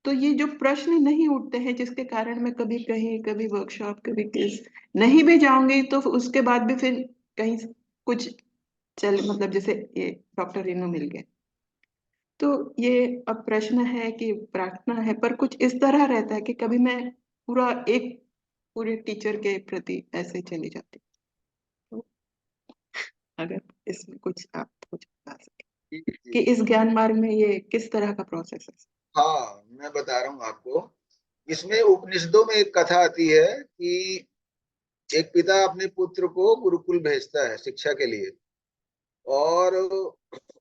तो ये जो प्रश्न नहीं उठते हैं जिसके कारण मैं कभी कहीं, कभी वर्कशॉप, कभी किस नहीं भी जाऊंगी, तो उसके बाद भी फिर कहीं कुछ चल, मतलब जैसे ये डॉक्टर रेनू मिल गए, तो ये अब प्रश्न है कि प्रार्थना है, पर कुछ इस तरह रहता है कि कभी मैं पूरा एक पूरे टीचर के प्रति ऐसे चली जाती हूँ। तो अगर इसमें कुछ आप कुछ बता सके जी कि जी। इस ज्ञान मार्ग में ये किस तरह का प्रोसेस है। हाँ, मैं बता रहा हूँ आपको। इसमें उपनिषदों में एक कथा आती है कि एक पिता अपने पुत्र को गुरुकुल भेजता है शिक्षा के लिए, और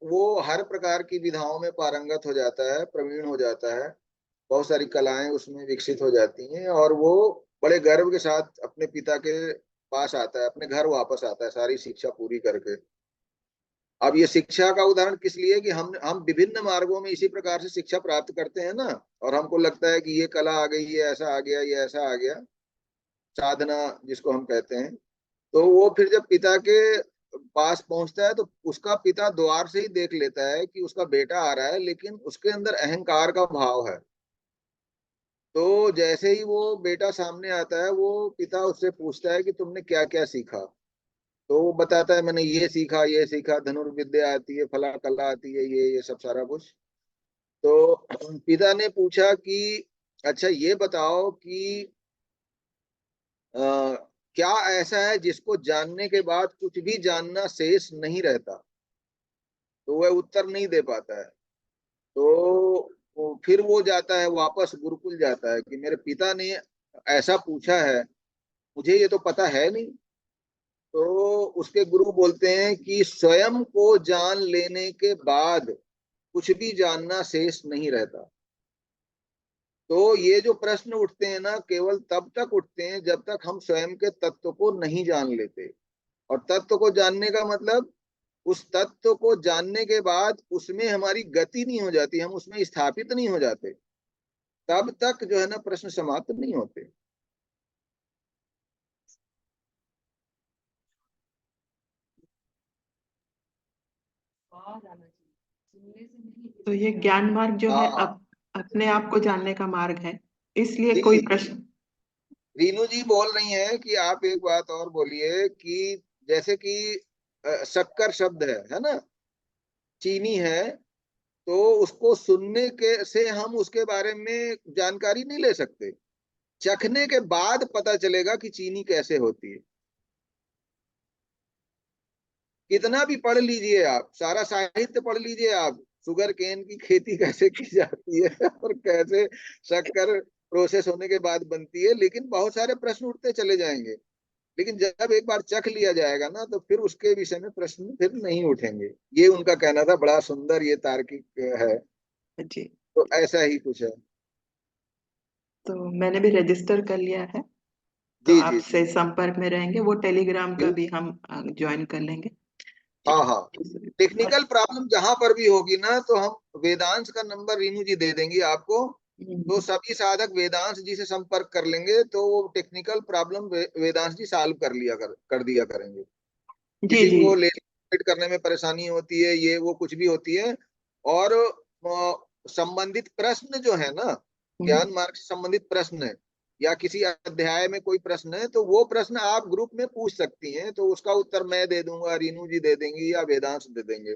वो हर प्रकार की विधाओं में पारंगत हो जाता है, प्रवीण हो जाता है, बहुत सारी कलाएं उसमें विकसित हो जाती हैं, और वो बड़े गर्व के साथ अपने पिता के पास आता है, अपने घर वापस आता है सारी शिक्षा पूरी करके। अब ये शिक्षा का उदाहरण किस लिए कि हम विभिन्न मार्गों में इसी प्रकार से शिक्षा प्राप्त करते हैं ना, और हमको लगता है कि ये कला आ गई, ये ऐसा आ गया, ये ऐसा आ गया, साधना जिसको हम कहते हैं। तो वो फिर जब पिता के पास पहुंचता है तो उसका पिता द्वार से ही देख लेता है कि उसका बेटा आ रहा है, लेकिन उसके अंदर अहंकार का भाव है। तो जैसे ही वो बेटा सामने आता है, वो पिता उससे पूछता है कि तुमने क्या क्या सीखा। तो वो बताता है, मैंने ये सीखा, धनुर्विद्या आती है, फला कला आती है, ये सब सारा कुछ। तो पिता ने पूछा कि अच्छा ये बताओ कि अ, क्या ऐसा है जिसको जानने के बाद कुछ भी जानना शेष नहीं रहता। तो वह उत्तर नहीं दे पाता है। तो फिर वो जाता है वापस गुरुकुल, जाता है कि मेरे पिता ने ऐसा पूछा है, मुझे ये तो पता है नहीं। तो उसके गुरु बोलते हैं कि स्वयं को जान लेने के बाद कुछ भी जानना शेष नहीं रहता। तो ये जो प्रश्न उठते हैं ना, केवल तब तक उठते हैं जब तक हम स्वयं के तत्व को नहीं जान लेते। और तत्व को जानने का मतलब, उस तत्व को जानने के बाद उसमें हमारी गति नहीं हो जाती, हम उसमें स्थापित नहीं हो जाते। तब तक जो है ना प्रश्न समाप्त नहीं होते। तो ये ज्ञान मार्ग जो है हाँ अपने आप को जानने का मार्ग है, इसलिए कोई जी, प्रश्न। रीनू जी बोल रही हैं कि आप एक बात और बोलिए कि जैसे कि शक्कर शब्द है ना, चीनी है, तो उसको सुनने के से हम उसके बारे में जानकारी नहीं ले सकते, चखने के बाद पता चलेगा कि चीनी कैसे होती है। कितना भी पढ़ लीजिए आप, सारा साहित्य पढ़ लीजिए आप, शुगर केन की खेती कैसे की जाती है और कैसे शक्कर प्रोसेस होने के बाद बनती है, लेकिन बहुत सारे प्रश्न उठते चले जाएंगे। लेकिन जब एक बार चख लिया जाएगा ना, तो फिर उसके विषय में प्रश्न फिर नहीं उठेंगे। ये उनका कहना था, बड़ा सुंदर ये तार्किक है। जी, तो ऐसा ही कुछ है। तो मैंने भी रजिस्टर कर लिया है, तो जी जी जी, आपसे संपर्क में रहेंगे। वो टेलीग्राम का बिल्कुल। भी हम ज्वाइन कर लेंगे। हाँ ठीक हाँ, है। टेक्निकल प्रॉब्लम जहां पर भी होगी ना, तो हम वेदांश का नंबर रीनू जी दे देंगी आपको, तो सभी साधक वेदांश जी से संपर्क कर लेंगे, तो वो टेक्निकल प्रॉब्लम वेदांश जी सॉल्व कर दिया करेंगे। जी किसी जी। को लेट करने में परेशानी होती है, ये वो कुछ भी होती है, और संबंधित प्रश्न जो है ना, ज्ञान मार्ग से संबंधित प्रश्न है, या किसी अध्याय में कोई प्रश्न है, तो वो प्रश्न आप ग्रुप में पूछ सकती हैं, तो उसका उत्तर मैं दे दूंगा, रीनू जी दे देंगी, या वेदांश दे देंगे।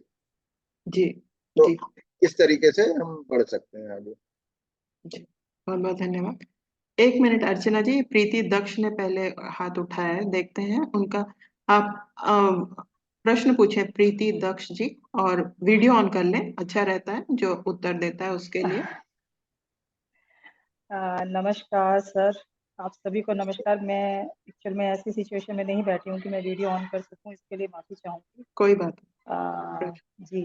जी तो जी इस तरीके से हम बढ़ सकते हैं आगे। जी, बहुत बहुत धन्यवाद। एक मिनट अर्चना जी, प्रीति दक्ष ने पहले हाथ उठाया है, देखते हैं उनका। आप प्रश्न पूछे प्रीति दक्ष जी, और वीडियो ऑन कर लें, अच्छा रहता है, जो उत्तर देता है उसके लिए। नमस्कार सर, आप सभी को नमस्कार। मैं एक्चुअल में ऐसी सिचुएशन में नहीं बैठी हूँ कि मैं वीडियो ऑन कर सकूँ, इसके लिए माफ़ी चाहूँगी। कोई बात जी,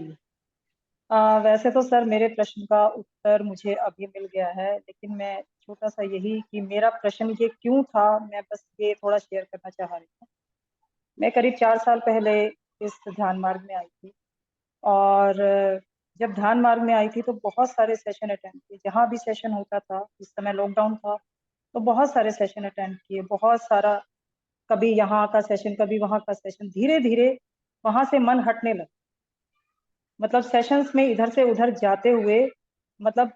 वैसे तो सर मेरे प्रश्न का उत्तर मुझे अभी मिल गया है, लेकिन मैं छोटा सा यही कि मेरा प्रश्न ये क्यों था, मैं बस ये थोड़ा शेयर करना चाह रही हूँ। मैं करीब 4 साल पहले इस ध्यान मार्ग में आई थी, और जब ध्यान मार्ग में आई थी तो बहुत सारे सेशन अटेंड किए, जहाँ भी सेशन होता था, उस समय लॉकडाउन था, तो बहुत सारे सेशन अटेंड किए, बहुत सारा, कभी यहाँ का सेशन, कभी वहाँ का सेशन। धीरे धीरे वहां से मन हटने लगा, मतलब सेशंस में इधर से उधर जाते हुए, मतलब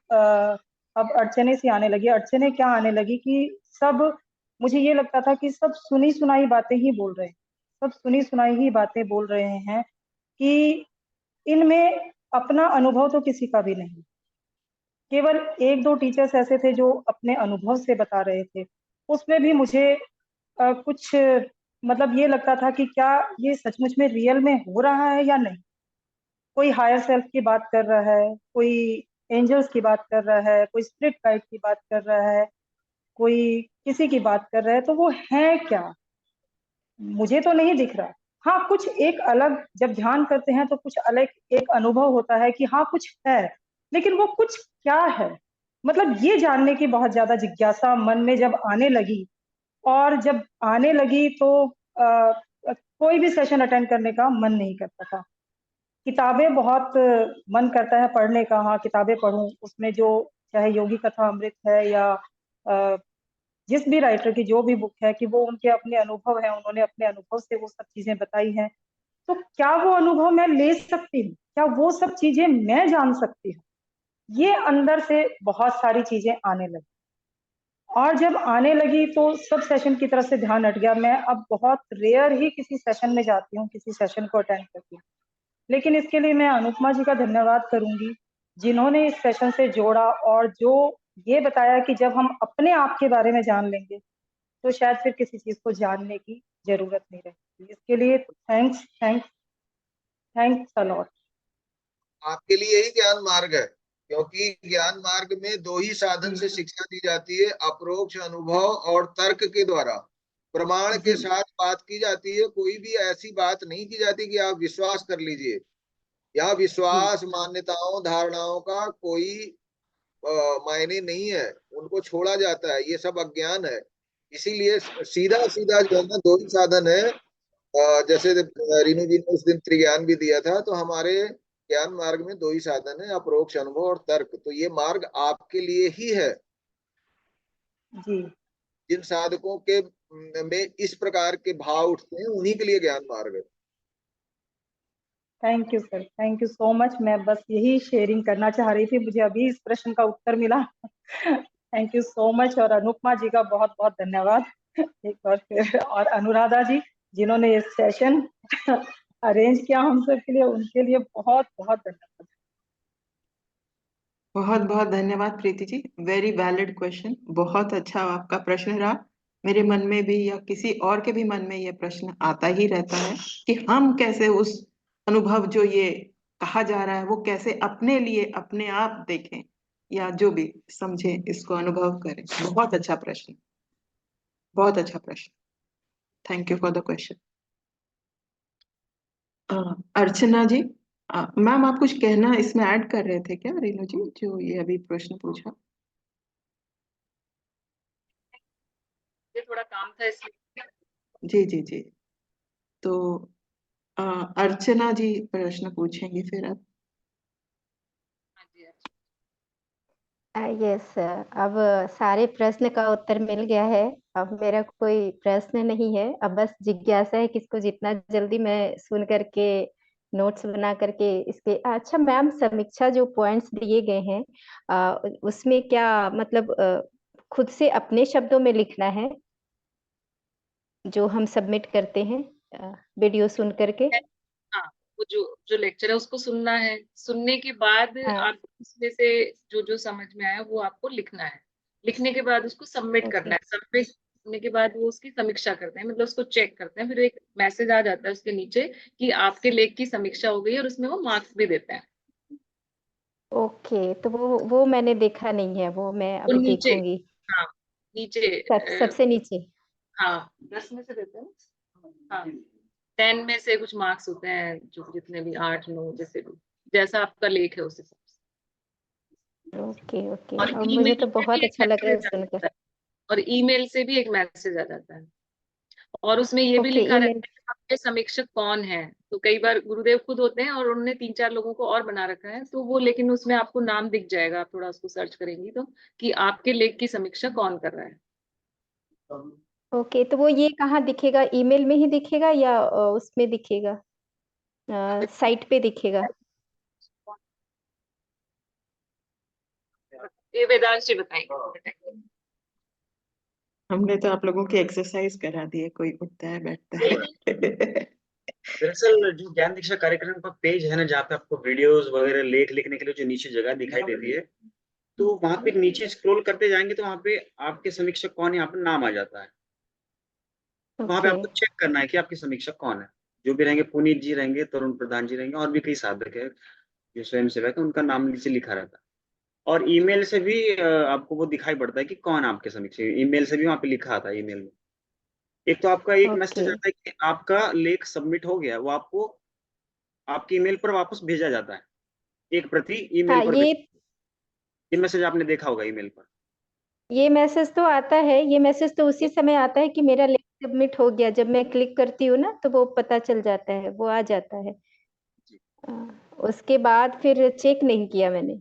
अब अड़चने सी आने लगी। अड़चने क्या आने लगी कि सब, मुझे ये लगता था कि सब सुनी सुनाई बातें ही बोल रहे हैं, सब सुनी सुनाई ही बातें बोल रहे हैं, कि इनमें अपना अनुभव तो किसी का भी नहीं। केवल एक दो टीचर्स ऐसे थे जो अपने अनुभव से बता रहे थे, उसमें भी मुझे कुछ, मतलब ये लगता था कि क्या ये सचमुच में रियल में हो रहा है या नहीं। कोई हायर सेल्फ की बात कर रहा है, कोई एंजल्स की बात कर रहा है, कोई स्पिरिट गाइड की बात कर रहा है, कोई किसी की बात कर रहा है, तो वो है क्या, मुझे तो नहीं दिख रहा। हाँ, कुछ एक अलग, जब ध्यान करते हैं तो कुछ अलग एक अनुभव होता है कि हाँ कुछ है, लेकिन वो कुछ क्या है, मतलब ये जानने की बहुत ज्यादा जिज्ञासा मन में जब आने लगी। और जब आने लगी तो कोई भी सेशन अटेंड करने का मन नहीं करता था। किताबें बहुत मन करता है पढ़ने का, हाँ किताबें पढूं, उसमें जो चाहे योगी कथा अमृत है, या अ, जिस भी राइटर की जो भी बुक है, कि वो उनके अपने अनुभव है, उन्होंने अपने अनुभव से वो सब चीजें बताई हैं, तो क्या वो अनुभव मैं ले सकती हूँ, क्या वो सब चीजें मैं जान सकती हूँ। ये अंदर से बहुत सारी चीजें आने लगी, और जब आने लगी तो सब सेशन की तरफ से ध्यान हट गया। मैं अब बहुत रेयर ही किसी सेशन में जाती हूँ, किसी सेशन को अटेंड करती हूँ, लेकिन इसके लिए मैं अनुपमा जी का धन्यवाद करूंगी, जिन्होंने इस सेशन से जोड़ा, और जो ये बताया कि जब हम अपने आप के बारे में जान लेंगे तो शायद फिर किसी चीज को जानने की जरूरत नहीं रहेगी। इसके लिए thanks, thanks, thanks a lot. आपके लिए यही ज्ञान मार्ग है, क्योंकि ज्ञान मार्ग में दो ही साधन से शिक्षा दी जाती है, अप्रोक्ष अनुभव और तर्क के द्वारा। प्रमाण के जी साथ बात की जाती है, कोई भी ऐसी बात नहीं की जाती कि आप विश्वास कर लीजिए। यहाँ जी विश्वास, मान्यताओं, धारणाओं का कोई मायने नहीं है, उनको छोड़ा जाता है, ये सब अज्ञान है। इसीलिए सीधा सीधा जो है ना, दो ही साधन है। जैसे रीनू जी ने उस दिन त्रिज्ञान भी दिया था, तो हमारे ज्ञान मार्ग में दो ही साधन है, अप्रोक्ष अनुभव और तर्क। तो ये मार्ग आपके लिए ही है, जी जिन साधकों के में इस प्रकार के भाव उठते हैं उन्हीं के लिए ज्ञान मार्ग है। Thank you sir, thank you so much. मैं बस यही शेयरिंग करना चाह रही थी, मुझे अभी इस प्रश्न का उत्तर मिला। Thank you so much. और अनुपमा जी का बहुत बहुत धन्यवाद एक बार फिर, और अनुराधा जी जिन्होंने ये सेशन अरेंज किया हम सब के लिए, उनके लिए बहुत बहुत धन्यवाद। बहुत बहुत धन्यवाद Preeti ji, very valid question, बहुत अच्छा आपका प्रश्न रहा। मेरे मन में भी या किसी और के भी मन में ये प्रश्न आता ही रहता है कि हम कैसे उस अनुभव जो ये कहा जा रहा है वो कैसे अपने लिए अपने आप देखें या जो भी समझें, इसको अनुभव करें। बहुत अच्छा प्रश्न, बहुत अच्छा प्रश्न। Thank you for the question. Archana ji, ma'am आप कुछ कहना इसमें ऐड कर रहे थे क्या, रेणु जी, जो ये अभी प्रश्न पूछा? ये थोड़ा काम था इसलिए। जी जी जी, तो अर्चना जी प्रश्न पूछेंगी फिर अब। हाँ जी, अच्छा। यस, अब सारे प्रश्न का उत्तर मिल गया है। अब मेरा कोई प्रश्न नहीं है, अब बस जिज्ञासा है कि इसको जितना जल्दी मैं सुन करके नोट्स बना करके इसके। अच्छा मैम, समीक्षा जो पॉइंट्स दिए गए हैं उसमें क्या मतलब खुद से अपने शब्दों में लिखना है जो हम सबमिट करते हैं वीडियो सुन करके? हाँ, वो जो जो लेक्चर है उसको सुनना है, सुनने के बाद हाँ, आप उसमें से जो जो समझ में आया वो आपको लिखना है, लिखने के बाद उसको सबमिट ओके करना है, सबमिट करने के बाद वो उसकी समीक्षा करते हैं, मतलब उसको चेक करते हैं, फिर एक मैसेज आ जाता है उसके नीचे कि आपके लेख की समीक्षा हो गई है, और उसमें वो मार्क्स भी देते हैं। ओके, तो वो मैंने देखा नहीं है, वो मैं वो अभी नीचे, देखूंगी। हाँ नीचे, सबसे नीचे। हाँ 10 में से देते हैं ना? हाँ 10 में से कुछ मार्क्स होते हैं, जो जितने भी 8 9 जैसे भी, जैसा आपका लेख है उस हिसाब से। ओके ओके, और अब मुझे ईमेल तो से भी बहुत एक अच्छा लग रहा है मैसेज आ सुनकर। जाता है, और ईमेल से भी एक मैसेज आ जाता है, और उसमें ये भी ओके, लिखा ईमेल। रहता है कि आपके समीक्षक कौन है। तो कई बार गुरुदेव खुद होते हैं और उन्होंने 3 4 लोगों को और बना रखा है, तो वो लेकिन उसमें आपको नाम दिख जाएगा, आप थोड़ा उसको सर्च करेंगी तो, कि आपके लेख की समीक्षा कौन कर रहा है। ओके, तो वो ये कहाँ दिखेगा, ईमेल में ही दिखेगा या उसमें दिखेगा, साइट पे दिखेगा? ये वेदांश जी बताएंगे। हमने तो आप लोगों की एक्सरसाइज करा दी है, कोई उठता है बैठता है। दरअसल जो ज्ञान दीक्षा कार्यक्रम का पेज है ना, जहाँ पे आपको वीडियोस वगैरह लेख लिखने के लिए जो नीचे जगह दिखाई देती है, तो वहां पे नीचे स्क्रॉल करते जाएंगे तो वहां पे आपके समीक्षक कौन है, यहाँ पे नाम आ जाता है। वहां पे ओके आपको चेक करना है कि आपके समीक्षक कौन है। जो भी रहेंगे, पुनीत जी रहेंगे, तरुण प्रधान जी रहेंगे, और भी कई साधक है जो स्वयं सेवक है, उनका नाम नीचे लिखा रहता है। और ईमेल से भी आपको वो दिखाई पड़ता है कि कौन आपके समीक्षक। ईमेल से भी वहां पे लिखा आता है ईमेल में। एक तो आपका एक ओके। मैसेज आता है कि आपका लेख सबमिट हो गया, वो आपको आपकी ईमेल पर वापस भेजा जाता है, एक प्रति ईमेल हाँ, पर ये मैसेज आपने देखा होगा ईमेल पर। ये मैसेज तो आता है, ये मैसेज तो उसी समय आता है कि मेरा लिंक सबमिट हो गया। जब मैं क्लिक करती हूँ ना तो वो पता चल जाता है, वो आ जाता है। जी उसके बाद फिर चेक नहीं किया मैंने।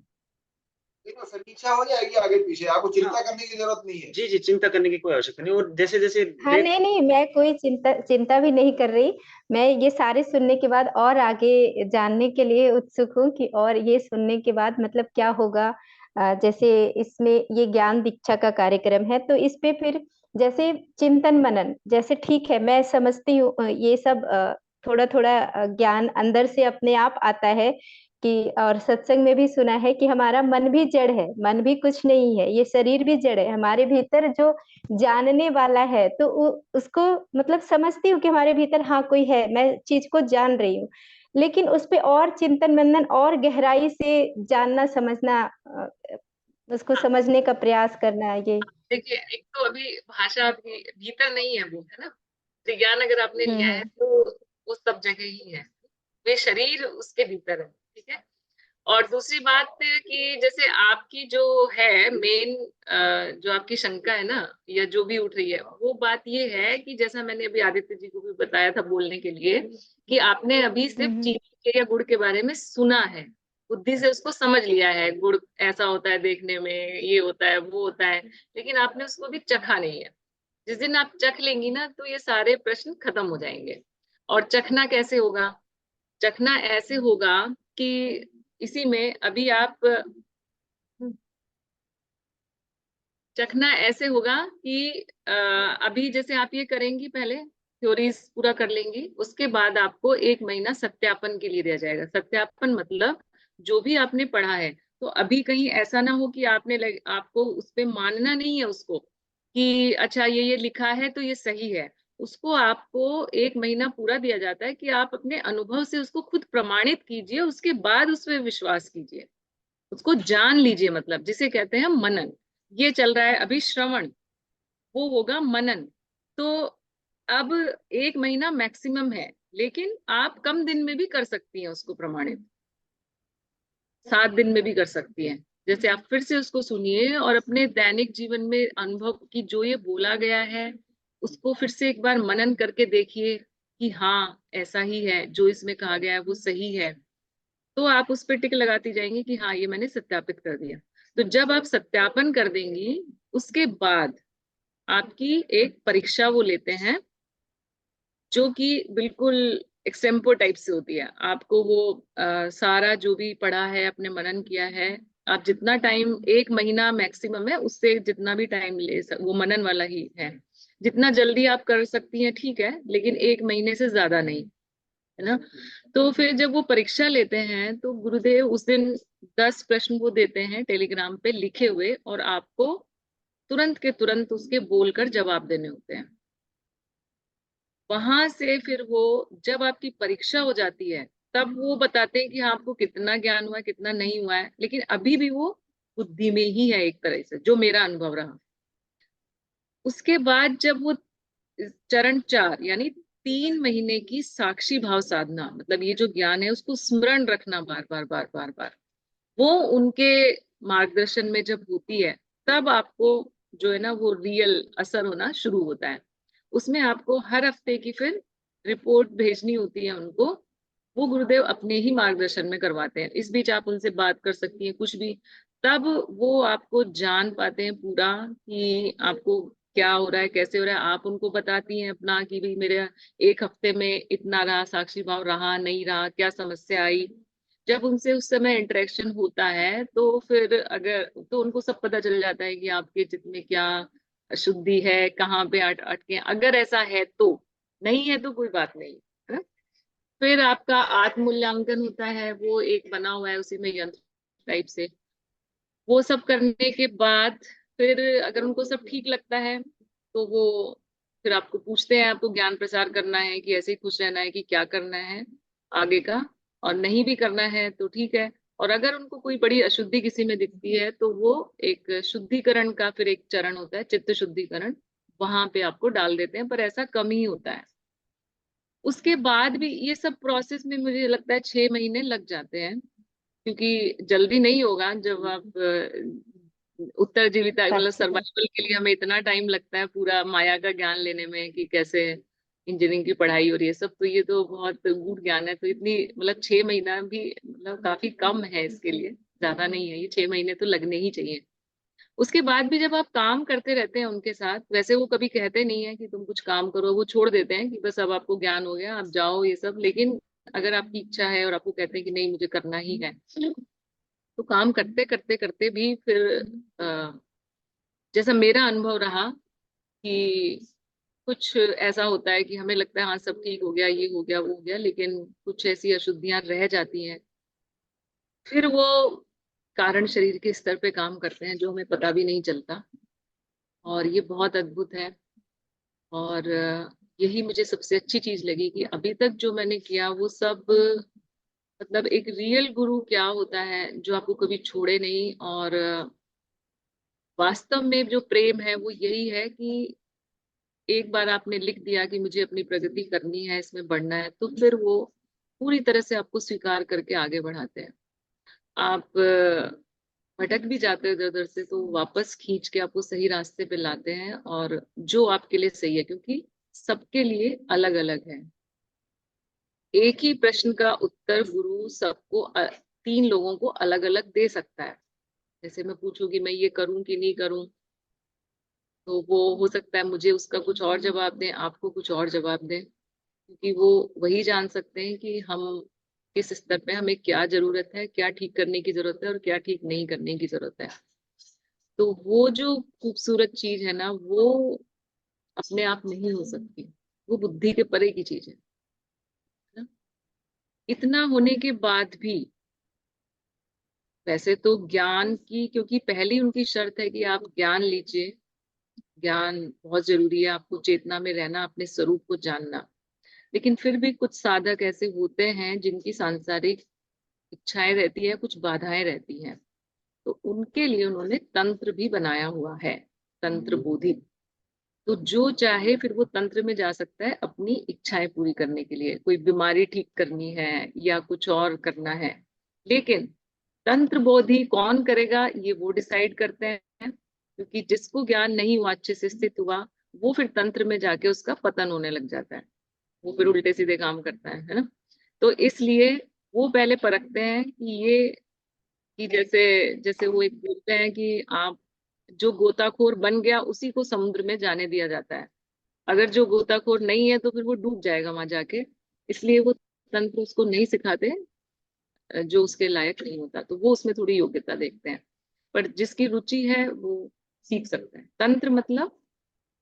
देखो समीक्षा हो जाएगी आगे पीछे, आपको चिंता हाँ। करने की जरूरत नहीं है। जी जी, चिंता करने की कोई आवश्यकता नहीं। और जैसे जैसे हाँ, डेट, नहीं नहीं, मैं कोई चिंता भी नहीं कर रही। मैं ये सारे सुनने के बाद और आगे जानने के लिए उत्सुक हूँ कि और ये सुनने के बाद मतलब क्या होगा। जैसे इसमें ये ज्ञान दीक्षा का कार्यक्रम है तो इस पे फिर जैसे चिंतन मनन, जैसे ठीक है मैं समझती हूँ ये सब थोड़ा थोड़ा ज्ञान अंदर से अपने आप आता है कि, और सत्संग में भी सुना है कि हमारा मन भी जड़ है, मन भी कुछ नहीं है, ये शरीर भी जड़ है, हमारे भीतर जो जानने वाला है तो उसको मतलब समझती हूँ कि हमारे भीतर हाँ कोई है, मैं चीज को जान रही हूँ। लेकिन उस पे और चिंतन मनन और गहराई से जानना समझना, उसको हाँ समझने का प्रयास करना, ये। देखिए, एक तो अभी भाषा आपकी भीतर नहीं है वो, है ना, विज्ञान अगर आपने लिया है हम्म। तो वो सब जगह ही है, वे शरीर उसके भीतर है, ठीक है। और दूसरी बात है कि जैसे आपकी जो है मेन, जो आपकी शंका है ना, या जो भी उठ रही है, वो बात ये है कि जैसा मैंने अभी आदित्य जी को भी बताया था बोलने के लिए, कि आपने अभी सिर्फ हम्म। चीनी के या गुड़ के बारे में सुना है, बुद्धि से उसको समझ लिया है, गुड़ ऐसा होता है देखने में, ये होता है वो होता है, लेकिन आपने उसको भी चखा नहीं है। जिस दिन आप चख लेंगी ना तो ये सारे प्रश्न खत्म हो जाएंगे। और चखना कैसे होगा? चखना ऐसे होगा कि इसी में अभी आप चखना ऐसे होगा कि अभी जैसे आप ये करेंगी, पहले थ्योरीज पूरा कर लेंगी, उसके बाद आपको 1 महीना सत्यापन के लिए दिया जाएगा। सत्यापन मतलब जो भी आपने पढ़ा है, तो अभी कहीं ऐसा ना हो कि आपको उस पे मानना नहीं है उसको, कि अच्छा ये लिखा है तो ये सही है। उसको आपको 1 महीना पूरा दिया जाता है कि आप अपने अनुभव से उसको खुद प्रमाणित कीजिए, उसके बाद उस पर विश्वास कीजिए, उसको जान लीजिए, मतलब जिसे कहते हैं मनन। ये चल रहा है अभी श्रवण, वो होगा मनन। तो अब 1 महीना मैक्सिमम है, लेकिन आप कम दिन में भी कर सकती हैं उसको प्रमाणित, 7 दिन में भी कर सकती हैं। जैसे आप फिर से उसको सुनिए और अपने दैनिक जीवन में अनुभव की जो ये बोला गया है उसको फिर से एक बार मनन करके देखिए कि हाँ ऐसा ही है, जो इसमें कहा गया है वो सही है। तो आप उस पर टिक लगाती जाएंगी कि हाँ ये मैंने सत्यापित कर दिया। तो जब आप सत्यापन कर देंगी, उसके बाद आपकी एक परीक्षा वो लेते हैं, जो कि बिल्कुल एक्सेम्पो टाइप से होती है। आपको वो सारा जो भी पढ़ा है, आपने मनन किया है, आप जितना टाइम, 1 महीना मैक्सिमम है, उससे जितना भी टाइम वो मनन वाला ही है। जितना जल्दी आप कर सकती हैं ठीक है, लेकिन 1 महीने से ज्यादा नहीं, है ना। तो फिर जब वो परीक्षा लेते हैं तो गुरुदेव उस दिन 10 प्रश्न वो देते हैं टेलीग्राम पे लिखे हुए, और आपको तुरंत के तुरंत उसके बोलकर जवाब देने होते हैं। वहां से फिर वो, जब आपकी परीक्षा हो जाती है, तब वो बताते हैं कि हाँ आपको कितना ज्ञान हुआ है, कितना नहीं हुआ है, लेकिन अभी भी वो बुद्धि में ही है एक तरह से, जो मेरा अनुभव रहा। उसके बाद जब वो चरण 4 यानी 3 महीने की साक्षी भाव साधना, मतलब ये जो ज्ञान है उसको स्मरण रखना बार बार बार बार बार, वो उनके मार्गदर्शन में जब होती है, तब आपको जो है ना वो रियल असर होना शुरू होता है। उसमें आपको हर हफ्ते की फिर रिपोर्ट भेजनी होती है उनको। वो गुरुदेव अपने ही मार्गदर्शन में करवाते हैं, इस बीच आप उनसे बात कर सकती हैं कुछ भी। तब वो आपको जान पाते हैं पूरा कि आपको क्या हो रहा है, कैसे हो रहा है। आप उनको बताती हैं अपना कि भाई मेरे 1 हफ्ते में इतना रहा, साक्षी भाव रहा नहीं रहा, क्या समस्या आई। जब उनसे उस समय इंटरेक्शन होता है तो फिर अगर तो उनको सब पता चल जाता है कि आपके चित्त में क्या अशुद्धि है, कहाँ पे अटके हैं। अगर ऐसा है तो, नहीं है तो कोई बात नहीं, है ना। फिर आपका आत्म मूल्यांकन होता है, वो एक बना हुआ है उसी में यंत्र टाइप से। वो सब करने के बाद फिर अगर उनको सब ठीक लगता है तो वो फिर आपको पूछते हैं आपको ज्ञान प्रसार करना है कि ऐसे ही खुश रहना है कि क्या करना है आगे का, और नहीं भी करना है तो ठीक है। और अगर उनको कोई बड़ी अशुद्धि किसी में दिखती है तो वो एक शुद्धिकरण का फिर एक चरण होता है, चित्त शुद्धिकरण, वहां पे आपको डाल देते हैं, पर ऐसा कम ही होता है। उसके बाद भी ये सब प्रोसेस में मुझे लगता है 6 महीने लग जाते हैं, क्योंकि जल्दी नहीं होगा। जब आप उत्तर जीविता मतलब साक्षी भाव। सर्वाइवल के लिए हमें इतना टाइम लगता है पूरा माया का ज्ञान लेने में कि कैसे इंजीनियरिंग की पढ़ाई और ये सब, तो ये तो बहुत गूढ़ ज्ञान है। तो इतनी मतलब 6 महीना भी मतलब काफी कम है इसके लिए, ज्यादा नहीं है, ये 6 महीने तो लगने ही चाहिए। उसके बाद भी जब आप काम करते रहते हैं उनके साथ, वैसे वो कभी कहते नहीं है कि तुम कुछ काम करो, वो छोड़ देते हैं कि बस अब आपको ज्ञान हो गया आप जाओ ये सब। लेकिन अगर आपकी इच्छा है और आपको कहते हैं कि नहीं मुझे करना ही है, तो काम करते करते करते भी फिर अ, जैसा मेरा अनुभव रहा कि कुछ ऐसा होता है कि हमें लगता है हाँ सब ठीक हो गया, ये हो गया वो हो गया, लेकिन कुछ ऐसी अशुद्धियां रह जाती हैं। फिर वो कारण शरीर के स्तर पे काम करते हैं जो हमें पता भी नहीं चलता, और ये बहुत अद्भुत है। और यही मुझे सबसे अच्छी चीज लगी कि अभी तक जो मैंने किया वो सब, मतलब एक रियल गुरु क्या होता है जो आपको कभी छोड़े नहीं। और वास्तव में जो प्रेम है वो यही है कि एक बार आपने लिख दिया कि मुझे अपनी प्रगति करनी है, इसमें बढ़ना है, तो फिर वो पूरी तरह से आपको स्वीकार करके आगे बढ़ाते हैं। आप भटक भी जाते हो इधर उधर से, तो वापस खींच के आपको सही रास्ते पे लाते हैं, और जो आपके लिए सही है, क्योंकि सबके लिए अलग अलग है। एक ही प्रश्न का उत्तर गुरु सबको 3 लोगों को अलग अलग दे सकता है। जैसे मैं पूछूं कि मैं ये करूं कि नहीं करूं, तो वो हो सकता है मुझे उसका कुछ और जवाब दें, आपको कुछ और जवाब दें, क्योंकि वो वही जान सकते हैं कि हम किस स्तर पे हमें क्या जरूरत है, क्या ठीक करने की जरूरत है और क्या ठीक नहीं करने की जरूरत है। तो वो जो खूबसूरत चीज है ना, वो अपने आप नहीं हो सकती, वो बुद्धि के परे की चीज है ना? इतना होने के बाद भी, वैसे तो ज्ञान की, क्योंकि पहली उनकी शर्त है कि आप ज्ञान लीजिए, ज्ञान बहुत जरूरी है, आपको चेतना में रहना, अपने स्वरूप को जानना। लेकिन फिर भी कुछ साधक ऐसे होते हैं जिनकी सांसारिक इच्छाएं रहती है, कुछ बाधाएं रहती हैं, तो उनके लिए उन्होंने तंत्र भी बनाया हुआ है, तंत्र बोधि। तो जो चाहे फिर वो तंत्र में जा सकता है अपनी इच्छाएं पूरी करने के लिए, कोई बीमारी ठीक करनी है या कुछ और करना है। लेकिन तंत्र बोधि कौन करेगा, ये वो डिसाइड करते हैं, क्योंकि जिसको ज्ञान नहीं हुआ, अच्छे से स्थित हुआ, वो फिर तंत्र में जाके उसका पतन होने लग जाता है, वो फिर उल्टे सीधे काम करता है ना? तो इसलिए वो पहले परखते हैं कि ये, कि जैसे जैसे वो एक बोलते हैं कि आप, जो गोताखोर बन गया उसी को समुद्र में जाने दिया जाता है, अगर जो गोताखोर नहीं है तो फिर वो डूब जाएगा वहां जाके। इसलिए वो तंत्र उसको नहीं सिखाते जो उसके लायक नहीं होता, तो वो उसमें थोड़ी योग्यता देखते हैं। पर जिसकी रुचि है वो सीख सकते हैं। तंत्र मतलब,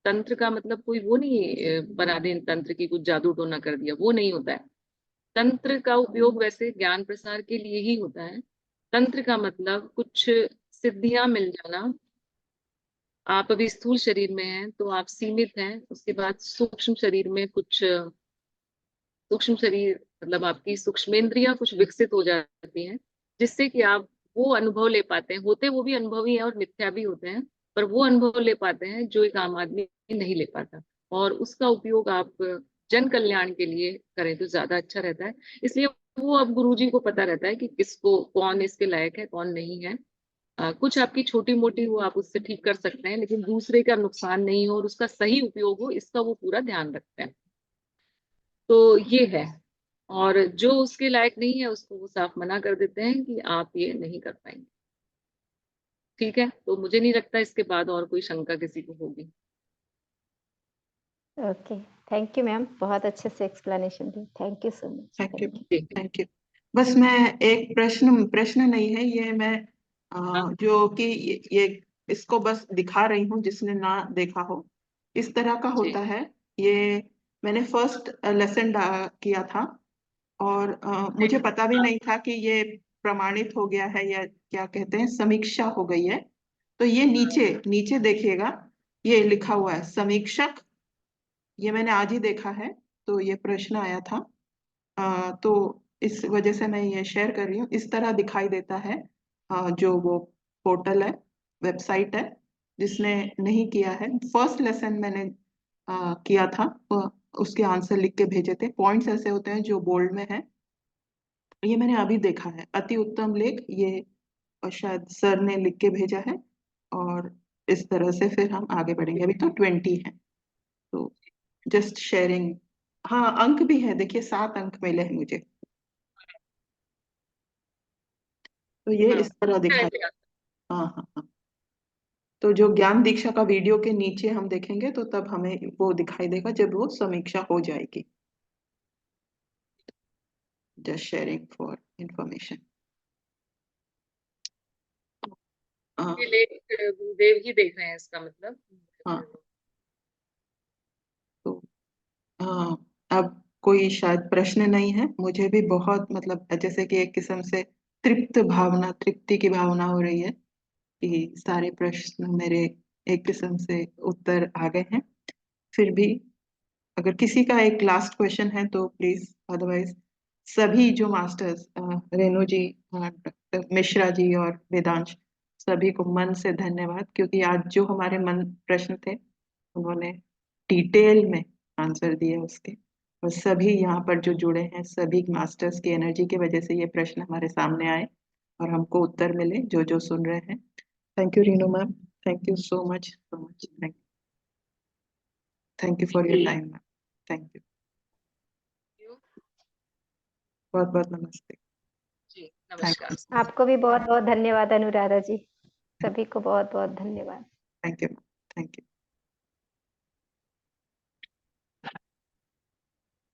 तंत्र का मतलब कोई वो नहीं पराधीन तंत्र की कुछ जादू टोना कर दिया, वो नहीं होता है। तंत्र का उपयोग वैसे ज्ञान प्रसार के लिए ही होता है। तंत्र का मतलब कुछ सिद्धियां मिल जाना। आप अभी स्थूल शरीर में हैं तो आप सीमित हैं, उसके बाद सूक्ष्म शरीर में कुछ, सूक्ष्म शरीर मतलब आपकी सूक्ष्मेंद्रियां कुछ विकसित हो जाती हैं, जिससे कि आप वो अनुभव ले पाते हैं, होते वो भी अनुभवी हैं और मिथ्या भी होते हैं, पर वो अनुभव ले पाते हैं जो एक आम आदमी नहीं ले पाता। और उसका उपयोग आप जन कल्याण के लिए करें तो ज्यादा अच्छा रहता है। इसलिए वो अब गुरुजी को पता रहता है कि किसको, कौन इसके लायक है, कौन नहीं है। कुछ आपकी छोटी मोटी हो आप उससे ठीक कर सकते हैं, लेकिन दूसरे का नुकसान नहीं हो और उसका सही उपयोग हो, इसका वो पूरा ध्यान रखते हैं। तो ये है। और जो उसके लायक नहीं है उसको वो साफ मना कर देते हैं कि आप ये नहीं कर पाएंगे। ठीक है, तो मुझे नहीं लगता इसके बाद और कोई शंका किसी को होगी। ओके, थैंक यू मैम, बहुत अच्छे से explanation the, thank you so much. Thank you, ठीक है। Thank you. बस मैं एक प्रश्न नहीं है ये, मैं हाँ जो कि ये इसको बस दिखा रही हूँ जिसने ना देखा हो, इस तरह का होता जी है ये। मैंने फर्स्ट लेसन किया था और मुझे पता भी नहीं था कि ये प्रमाणित हो गया है, या क्या कहते हैं, समीक्षा हो गई है। तो ये नीचे नीचे देखिएगा, ये लिखा हुआ है समीक्षक। ये मैंने आज ही देखा है, तो ये प्रश्न आया था। तो इस वजह से मैं ये शेयर कर रही हूँ, इस तरह दिखाई देता है। जो वो पोर्टल है, वेबसाइट है, जिसने नहीं किया है, फर्स्ट लेसन मैंने किया था, उसके आंसर लिख के भेजे थे, पॉइंट्स ऐसे होते हैं जो बोल्ड में है। ये मैंने अभी देखा है, अति उत्तम लेख ये, और शायद सर ने लिख के भेजा है। और इस तरह से फिर हम आगे बढ़ेंगे, अभी तो 20 है, तो जस्ट शेयरिंग। हाँ, अंक भी है, देखिए 7 अंक मिले हैं मुझे। तो ये हाँ, इस तरह दिखाई। ऐसे आता हाँ हाँ हाँ। तो जो ज्ञान दीक्षा का वीडियो के नीचे हम देखेंगे तो तब हमें वो दिखाई देगा जब वो समीक्षा हो जाएगी। Just sharing for information. हाँ है। ये लेख गुरुदेव ही देख रहे हैं इसका मतलब। हाँ। तो हाँ, अब कोई शायद प्रश्न नहीं है, मुझे भी बहुत मतलब जैसे कि एक किस्म से तृप्त भावना, तृप्ति की भावना हो रही है कि सारे प्रश्न मेरे एक किस्म से उत्तर आ गए हैं। फिर भी अगर किसी का एक लास्ट क्वेश्चन है तो प्लीज, अदरवाइज सभी जो मास्टर्स, रेणु जी, डॉक्टर मिश्रा जी और वेदांश, सभी को मन से धन्यवाद, क्योंकि आज जो हमारे मन प्रश्न थे उन्होंने डिटेल में आंसर दिए उसके। और सभी यहाँ पर जो जुड़े हैं, सभी मास्टर्स की एनर्जी की वजह से ये प्रश्न हमारे सामने आए और हमको उत्तर मिले जो जो सुन रहे हैं। Thank you Reenu ma'am, thank you so much, so much, thank you for your time ma'am, thank you, बहुत बहुत नमस्ते। जी, नमस्कार। आपको भी बहुत बहुत धन्यवाद अनुराधा जी। सभी को बहुत बहुत धन्यवाद। Thank you.